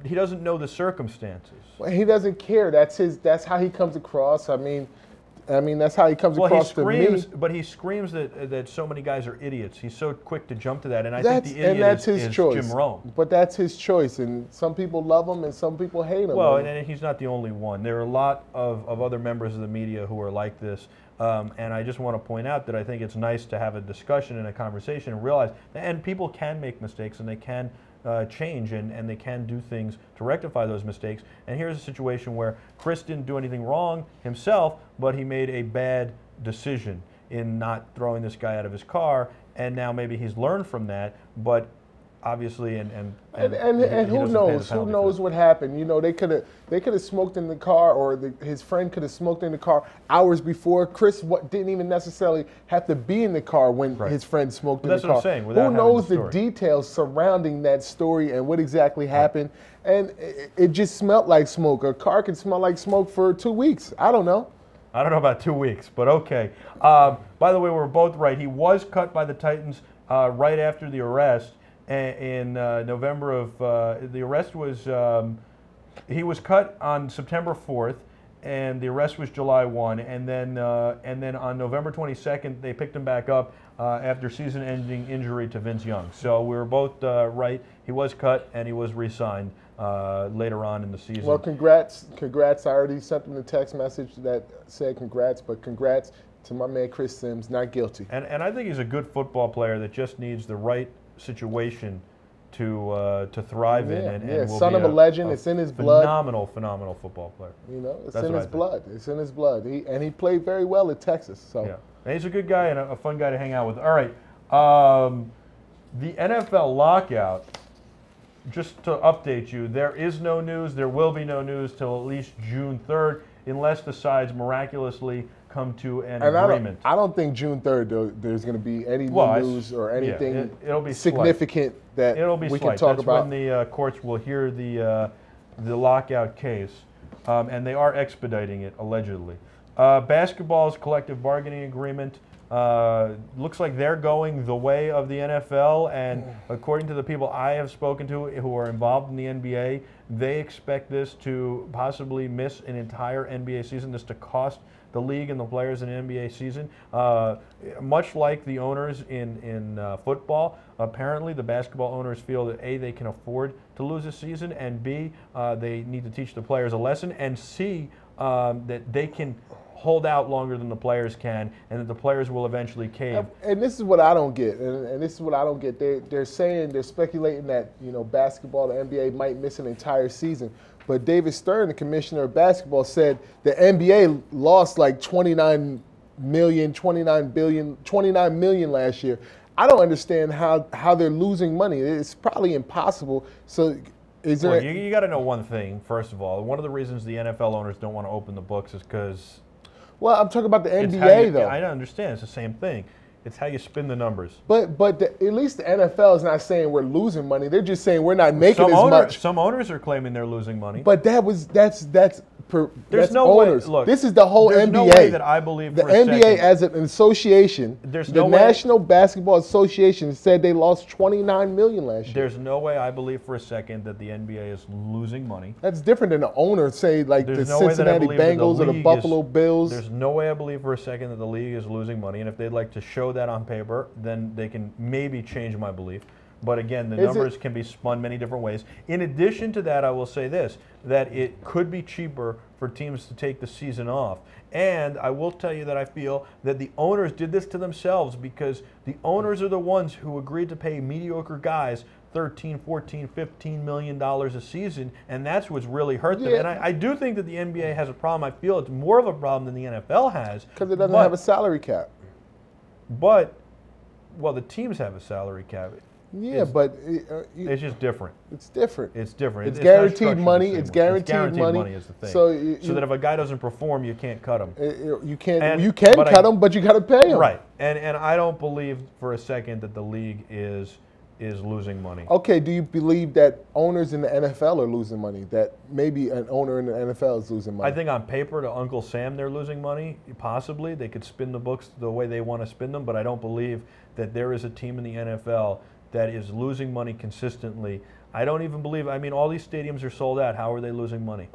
he doesn't know the circumstances. Well, he doesn't care. That's how he comes across. That's how he comes across to me. But he screams that so many guys are idiots. He's so quick to jump to that, and I think the idiot is choice. Jim Rome. But that's his choice, and some people love him and some people hate him. Well, and he's not the only one. There are a lot of other members of the media who are like this, and I just want to point out that I think it's nice to have a discussion and a conversation and realize, and people can make mistakes, and they can change, and they can do things to rectify those mistakes. And here's a situation where Chris didn't do anything wrong himself, but he made a bad decision in not throwing this guy out of his car, and now maybe he's learned from that, but obviously, and who knows what happened? They could have smoked in the car, or his friend could have smoked in the car hours before. Chris didn't even necessarily have to be in the car when his friend smoked in the car. That's what I'm saying. Who knows the details surrounding that story and what exactly happened? And it just smelled like smoke. A car can smell like smoke for 2 weeks. I don't know. I don't know about 2 weeks, but okay. By the way, we're both right. He was cut by the Titans right after the arrest. in November of the arrest was he was cut on September 4th, and the arrest was July 1, and then on November 22nd they picked him back up after season-ending injury to Vince Young. So we were both right. He was cut and he was re-signed later on in the season. Well, congrats. I already sent him a text message that said congrats, but congrats to my man Chris Sims, not guilty. And I think he's a good football player that just needs the right situation to thrive in. And will son be of a legend. It's in his blood. Phenomenal football player. You know, it's That's in what his I blood. It's in his blood. He played very well at Texas. So yeah, and he's a good guy and a fun guy to hang out with. All right, the NFL lockout. Just to update you, there is no news. There will be no news till at least June 3rd, unless the sides miraculously come to an agreement. I don't think June 3rd there's going to be any news or anything it'll be significant slight. that we can talk That's about. when the courts will hear the lockout case, and they are expediting it allegedly. Basketball's collective bargaining agreement looks like they're going the way of the NFL, and according to the people I have spoken to who are involved in the NBA, they expect this to possibly miss an entire NBA season, this to cost the league and the players in an NBA season. Much like the owners in football, apparently the basketball owners feel that A, they can afford to lose a season, and B, they need to teach the players a lesson, and C, that they can hold out longer than the players can, and that the players will eventually cave. And this is what I don't get, and this is what I don't get. They're speculating that basketball, the NBA might miss an entire season. But David Stern, the commissioner of basketball, said the NBA lost like 29 million last year. I don't understand how they're losing money. It's probably impossible. So is there? Well, you got to know one thing, first of all. One of the reasons the NFL owners don't want to open the books is because... Well, I'm talking about the NBA, though. I understand. It's the same thing. It's how you spin the numbers. But at least the NFL is not saying we're losing money. They're just saying we're not making as much. Some owners are claiming they're losing money. But that's no owners. way. Look, this is the whole there's NBA. No way that I believe the for a NBA second, as an association. There's the no way, National Basketball Association said they lost 29 million last year. There's no way I believe for a second that the NBA is losing money. That's different than the owner say like there's the no Cincinnati Bengals or the Buffalo Bills. There's no way I believe for a second that the league is losing money, and if they'd like to show that on paper, then they can maybe change my belief. But again, the numbers can be spun many different ways. In addition to that, I will say this, that it could be cheaper for teams to take the season off. And I will tell you that I feel that the owners did this to themselves, because the owners are the ones who agreed to pay mediocre guys $13, $14, $15 million a season, and that's what's really hurt them. And I do think that the NBA has a problem. I feel it's more of a problem than the NFL has. Because it doesn't have a salary cap. But, well, the teams have a salary cap. Yeah, but it's just different. It's different. It's different. It's guaranteed money. It's guaranteed money is the thing. So that if a guy doesn't perform, you can't cut him. You can cut him, but you got to pay him. Right. And I don't believe for a second that the league is losing money. Okay. Do you believe that owners in the NFL are losing money? That maybe an owner in the NFL is losing money? I think on paper, to Uncle Sam, they're losing money. Possibly, they could spin the books the way they want to spin them, but I don't believe that there is a team in the NFL that is losing money consistently. I don't even believe, I mean, all these stadiums are sold out. How are they losing money?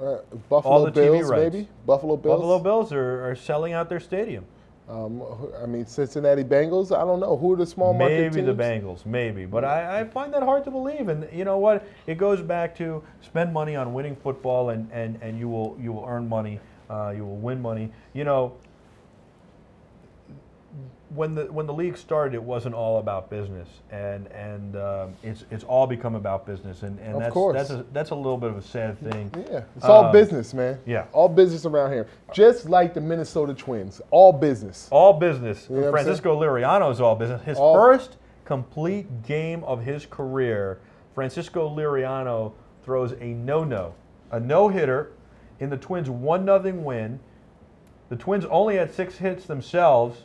Buffalo Bills, maybe? Buffalo Bills? Buffalo Bills are selling out their stadium. I mean, Cincinnati Bengals, I don't know. Who are the small market teams? Maybe the Bengals, maybe. But I find that hard to believe. And you know what? It goes back to spend money on winning football, and you will earn money. You will win money. You know, when the league started, it wasn't all about business, and it's all become about business, and that's a little bit of a sad thing. Yeah, it's all business, man. Yeah, all business around here. Just like the Minnesota Twins, all business. All business. You know Francisco Liriano's all business. His first complete game of his career, Francisco Liriano throws a no-hitter in the Twins' 1-0 win. The Twins only had 6 hits themselves.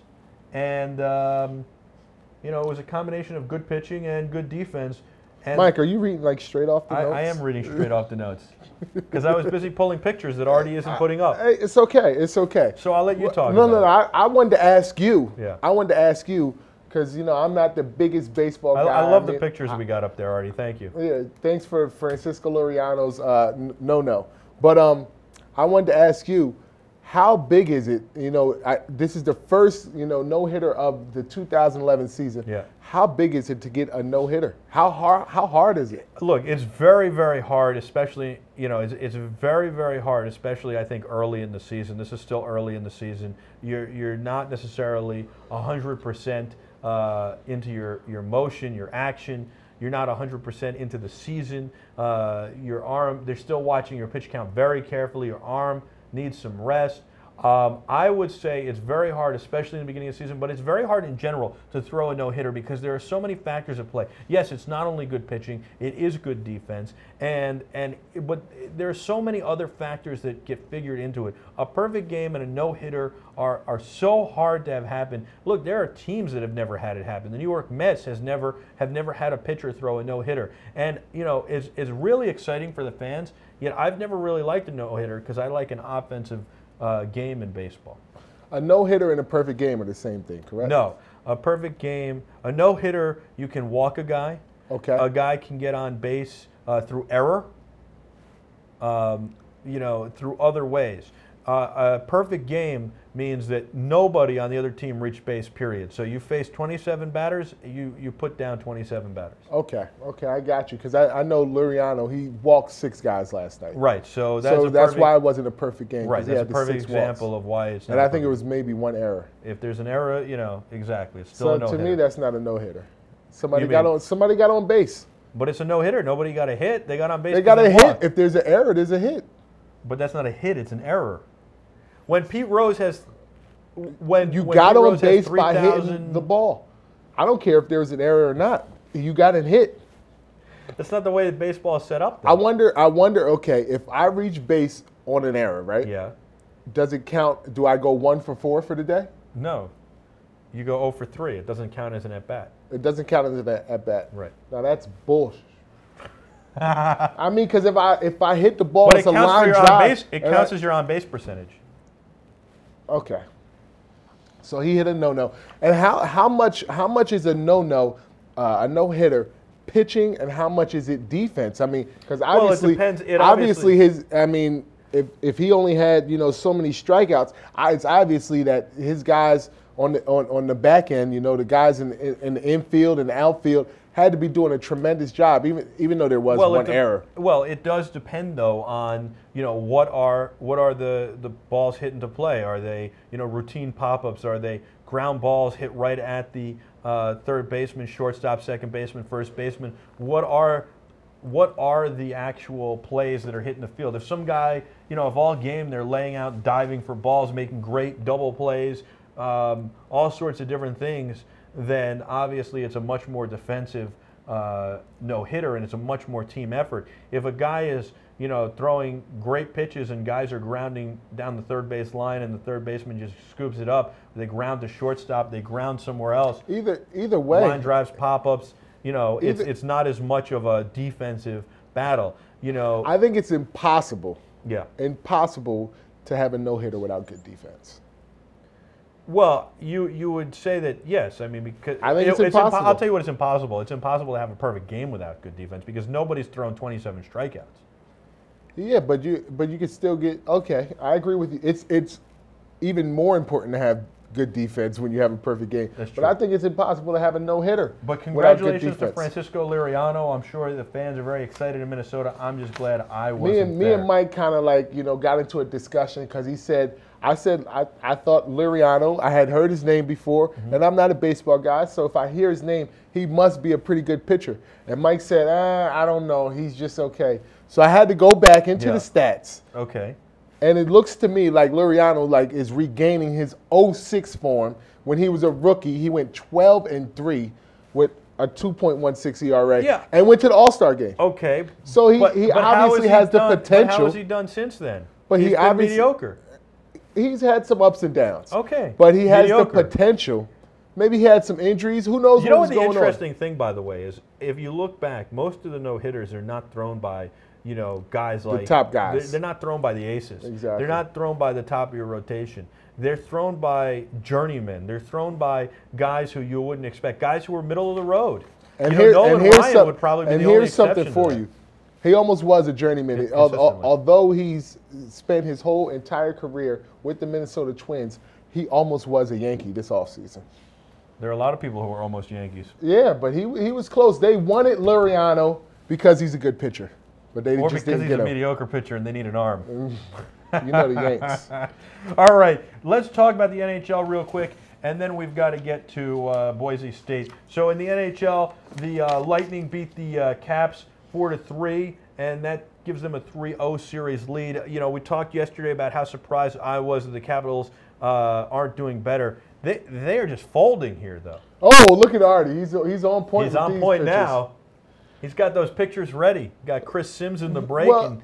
And, you know, it was a combination of good pitching and good defense. And Mike, are you reading like straight off the notes? I am reading straight off the notes because I was busy pulling pictures that Artie isn't putting up. It's okay. It's okay. So I'll let you talk. No. I wanted to ask you. Yeah. I wanted to ask you. because I'm not the biggest baseball guy. I love the pictures we got up there, Artie. Thank you. Yeah, thanks for Francisco Liriano's no. But I wanted to ask you, how big is it? This is the first no-hitter of the 2011 season. Yeah. How big is it to get a no-hitter? How hard is it? Look, it's very, very hard, especially, it's very, very hard, especially I think early in the season. This is still early in the season. You're not necessarily 100% into your motion, your action. You're not 100% into the season. Your arm, they're still watching your pitch count very carefully. Your arm needs some rest. I would say it's very hard, especially in the beginning of the season, but it's very hard in general to throw a no-hitter because there are so many factors at play. Yes, it's not only good pitching, it is good defense, but there are so many other factors that get figured into it. A perfect game and a no-hitter are so hard to have happen. Look, there are teams that have never had it happen. The New York Mets have never had a pitcher throw a no-hitter, and it's really exciting for the fans. Yet I've never really liked a no-hitter because I like an offensive game in baseball. A no-hitter and a perfect game are the same thing, correct? No. A perfect game, a no-hitter, you can walk a guy. Okay. A guy can get on base through error, through other ways. A perfect game means that nobody on the other team reached base, period. So you face 27 batters, you put down 27 batters. Okay, I got you. Because I know Liriano, he walked 6 guys last night. Right, so that's why it wasn't a perfect game. Right, that's a perfect example of why it's not. And I think it was maybe 1 error. If there's an error, exactly. It's still a no-hitter. To me, that's not a no-hitter. Somebody got on base. But it's a no-hitter. Nobody got a hit. They got on base. They got a hit. If there's an error, there's a hit. But that's not a hit. It's an error. When Pete Rose has, when got on base by hitting the ball, I don't care if there was an error or not. You got a hit. That's not the way that baseball is set up, though. I wonder. Okay, if I reach base on an error, right? Yeah. Does it count? Do I go 1 for 4 for the day? No. You go 0 for 3. It doesn't count as an at bat. It doesn't count as an at bat. Right. Now that's bullshit. I mean, because if I hit the ball, it's a line drive. It counts as your on base percentage. Okay. So he hit a no-no. And how much is a no-no, a no-hitter, pitching, and how much is it defense? I mean, because obviously, it depends. If he only had so many strikeouts, it's obviously that his guys on the back end, the guys in the infield and the outfield had to be doing a tremendous job, even though there was one error. Well, it does depend though on what are the balls hit into play? Are they routine pop-ups? Are they ground balls hit right at the third baseman, shortstop, second baseman, first baseman? What are the actual plays that are hitting the field? If some guy, if all game they're laying out, diving for balls, making great double plays, all sorts of different things, then obviously it's a much more defensive no-hitter and it's a much more team effort. If a guy is throwing great pitches and guys are grounding down the third base line and the third baseman just scoops it up, they ground to shortstop, they ground somewhere else. Either way. Line drives, pop-ups, it's not as much of a defensive battle. I think it's impossible. Yeah. Impossible to have a no-hitter without good defense. Well, you would say that, yes. I mean, because I think it's impossible. I'll tell you what, it's impossible. It's impossible to have a perfect game without good defense because nobody's thrown 27 strikeouts. Yeah, but you can still get. Okay, I agree with you. It's even more important to have good defense when you have a perfect game. That's true. But I think it's impossible to have a no-hitter. But congratulations to Francisco Liriano. I'm sure the fans are very excited in Minnesota. I'm just glad I wasn't Me and Mike kind of got into a discussion because he said, I thought Liriano, I had heard his name before, and I'm not a baseball guy, so if I hear his name, he must be a pretty good pitcher. And Mike said, I don't know, he's just okay. So I had to go back into the stats. Okay. And it looks to me like Liriano is regaining his 06 form. When he was a rookie, he went 12-3 with a 2.16 ERA. Yeah. And went to the All-Star game. Okay. So he obviously has the potential. But how has he done since then? But he's been mediocre. He's had some ups and downs. Okay. But he has the potential. Maybe he had some injuries. Who knows what's going on? The interesting thing, by the way, is if you look back, most of the no-hitters are not thrown by, guys like the top guys. They're not thrown by the aces. Exactly. They're not thrown by the top of your rotation. They're thrown by journeymen. They're thrown by guys who you wouldn't expect, guys who are middle of the road. And Nolan Ryan would probably be the only here's exception something for to that. you. He almost was a journeyman. Although he's spent his whole entire career with the Minnesota Twins, he almost was a Yankee this offseason. There are a lot of people who are almost Yankees. Yeah, but he was close. They wanted Laureano because he's a good pitcher, but they Or just because didn't he's get a him. mediocre pitcher and they need an arm. You know the Yanks. All right, let's talk about the NHL real quick, and then we've got to get to Boise State. So in the NHL, the Lightning beat the Caps 4-3, and that gives them a 3-0 series lead. We talked yesterday about how surprised I was that the Capitals aren't doing better. They are just folding here, though. Oh, look at Artie. He's on point. He's with on these point pictures. now. He's got those pictures ready. Got Chris Sims in the break. Well,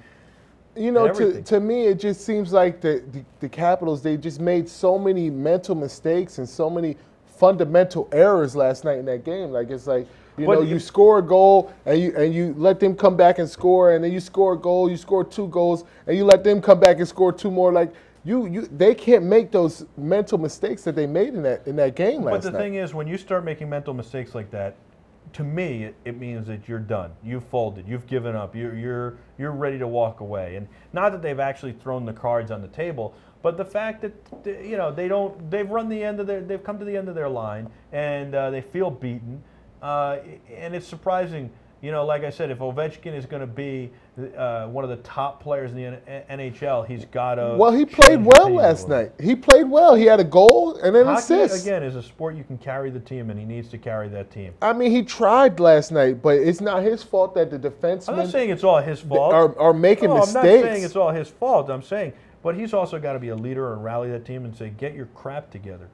and to me, it just seems like the Capitals, they just made so many mental mistakes and so many fundamental errors last night in that game. Like, it's like, you score a goal and you let them come back and score, and then you score a goal, you score 2 goals, and you let them come back and score 2 more. Like, they can't make those mental mistakes that they made in that game last night. But the thing is, when you start making mental mistakes like that, to me, it means that you're done. You've folded. You've given up. You're ready to walk away. And not that they've actually thrown the cards on the table, but the fact that they've come to the end of their line, and they feel beaten, and it's surprising. Like I said, if Ovechkin is going to be one of the top players in the NHL, he's got to. Well, he played well last night. He played well. He had a goal and an assist. Hockey, again, is a sport you can carry the team, and he needs to carry that team. I mean, he tried last night, but it's not his fault that the defensemen. I'm not saying it's all his fault. Are making mistakes. I'm not saying it's all his fault. I'm saying, but he's also got to be a leader and rally that team and say, "Get your crap together."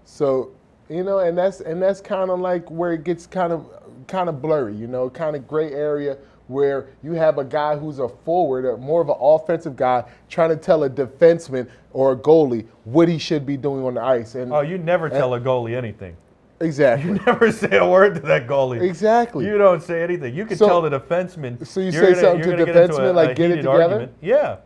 So, and that's kind of like where it gets kind of blurry, kind of gray area where you have a guy who's a forward, more of an offensive guy, trying to tell a defenseman or a goalie what he should be doing on the ice. And you never tell a goalie anything. Exactly. You never say a word to that goalie. Exactly. You don't say anything. You can tell the defenseman. So you say something to the defenseman like get it together? Argument. Yeah.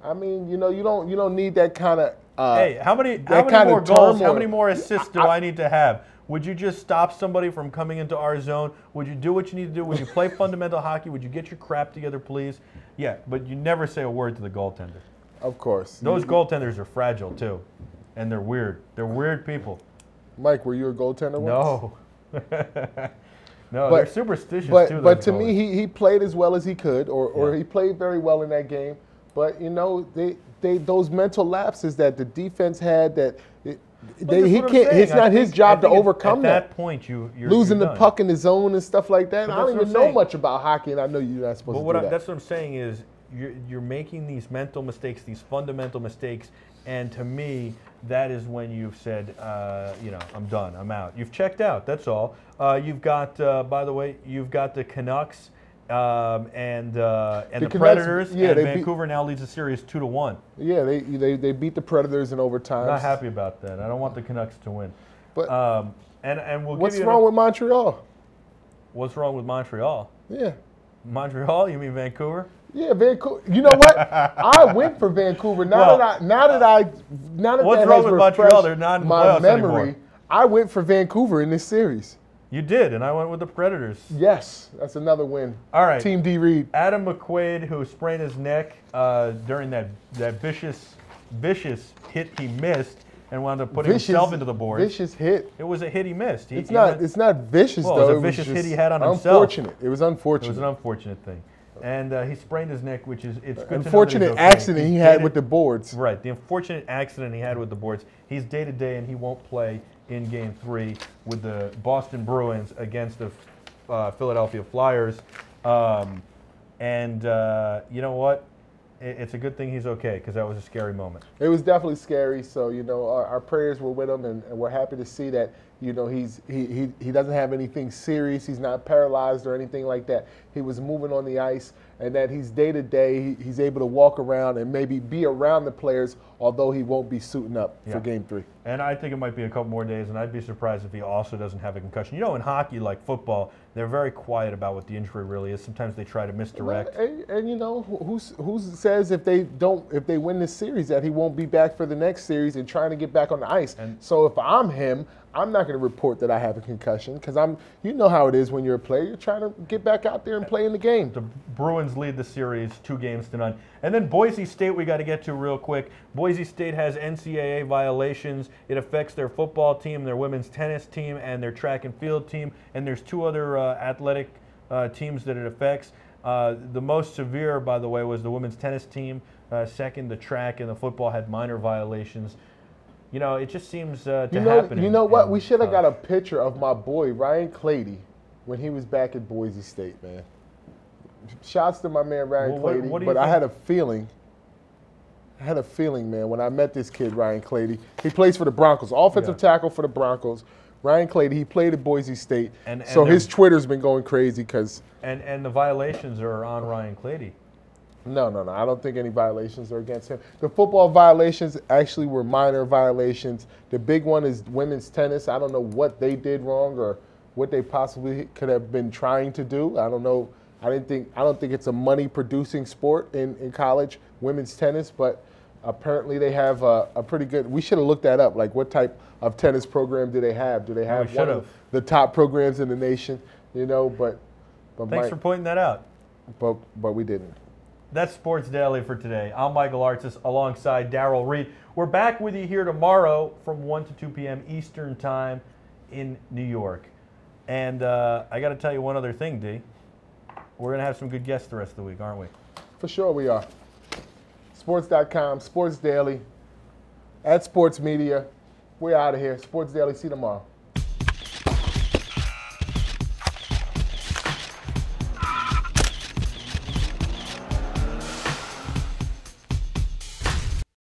I mean, you don't need that kind of. Hey, how many more goals? How many more assists do I need to have? Would you just stop somebody from coming into our zone? Would you do what you need to do? Would you play fundamental hockey? Would you get your crap together, please? Yeah, but you never say a word to the goaltender. Of course. Those goaltenders are fragile, too. And they're weird. They're weird people. Mike, were you a goaltender once? No, they're superstitious, too. But to me, he played as well as he could, or he played very well in that game. But, those mental lapses that the defense had that it's not his job to overcome that. At that point, you're losing you're the puck in the zone and stuff like that. But I don't even know much about hockey, and I know you're not supposed to do that. That's what I'm saying is you're making these mental mistakes, these fundamental mistakes, and to me, that is when you've said, I'm done, I'm out. You've checked out. That's all. You've got, by the way, you've got the Canucks and the Predators, and Vancouver now leads the series 2-1. Yeah, they beat the Predators in overtime. I'm not happy about that. I don't want the Canucks to win. But and we'll what's give you wrong with Montreal? What's wrong with Montreal? Yeah. Montreal? You mean Vancouver? Yeah, Vancouver. You know what? I went for Vancouver. Now that what's that wrong has with Montreal? They're not in the playoffs anymore. I went for Vancouver in this series. You did, and I went with the Predators. Yes, that's another win. All right. Team D. Reid. Adam McQuaid, who sprained his neck during that vicious hit he missed and wound up putting himself into the boards. Vicious hit. It was a hit he missed. It's not vicious, though. It was a vicious hit he had on himself. Unfortunate. It was unfortunate. It was an unfortunate thing. And he sprained his neck, which is it's good unfortunate to know that accident he had with the boards. Right, the unfortunate accident he had with the boards. He's day to day, and he won't play in Game 3 with the Boston Bruins against the Philadelphia Flyers. And you know what? It's a good thing he's okay, because that was a scary moment. It was definitely scary. So our prayers were with him, and we're happy to see that he doesn't have anything serious. He's not paralyzed or anything like that. He was moving on the ice, and that he's day-to-day. He's able to walk around and maybe be around the players, although he won't be suiting up for Game 3. And I think it might be a couple more days, and I'd be surprised if he also doesn't have a concussion. You know, in hockey, like football, they're very quiet about what the injury really is. Sometimes they try to misdirect. And you know, who says if they win this series that he won't be back for the next series and trying to get back on the ice? And so if I'm him, I'm not going to report that I have a concussion because you know how it is when you're a player. You're trying to get back out there and play in the game. The Bruins lead the series 2-0. And then Boise State we got to get to real quick. Boise State has NCAA violations. It affects their football team, their women's tennis team, and their track and field team. And there's 2 other athletic teams that it affects. The most severe, by the way, was the women's tennis team. Second, the track and the football had minor violations. You know, it just seems to happen. You know what? We should have got a picture of my boy, Ryan Clady, when he was back at Boise State, man. Shouts to my man, Ryan Clady. What do but you I think? had a feeling, man, when I met this kid, Ryan Clady. He plays for the Broncos, offensive tackle for the Broncos. Ryan Clady, he played at Boise State. So his Twitter's been going crazy because... And the violations are on Ryan Clady. No. I don't think any violations are against him. The football violations actually were minor violations. The big one is women's tennis. I don't know what they did wrong or what they possibly could have been trying to do. I don't know. I don't think it's a money-producing sport in college, women's tennis, but apparently they have a pretty good. We should have looked that up. Like, what type of tennis program do they have? Do they have one of the top programs in the nation? You know, but thanks for pointing that out. But we didn't. That's Sports Daily for today. I'm Michael Artsis alongside Darrell Reid. We're back with you here tomorrow from 1 to 2 p.m. Eastern Time in New York. And I got to tell you one other thing, D. We're going to have some good guests the rest of the week, aren't we? For sure we are. Sports.com, Sports Daily, at Sports Media. We're out of here. Sports Daily. See you tomorrow.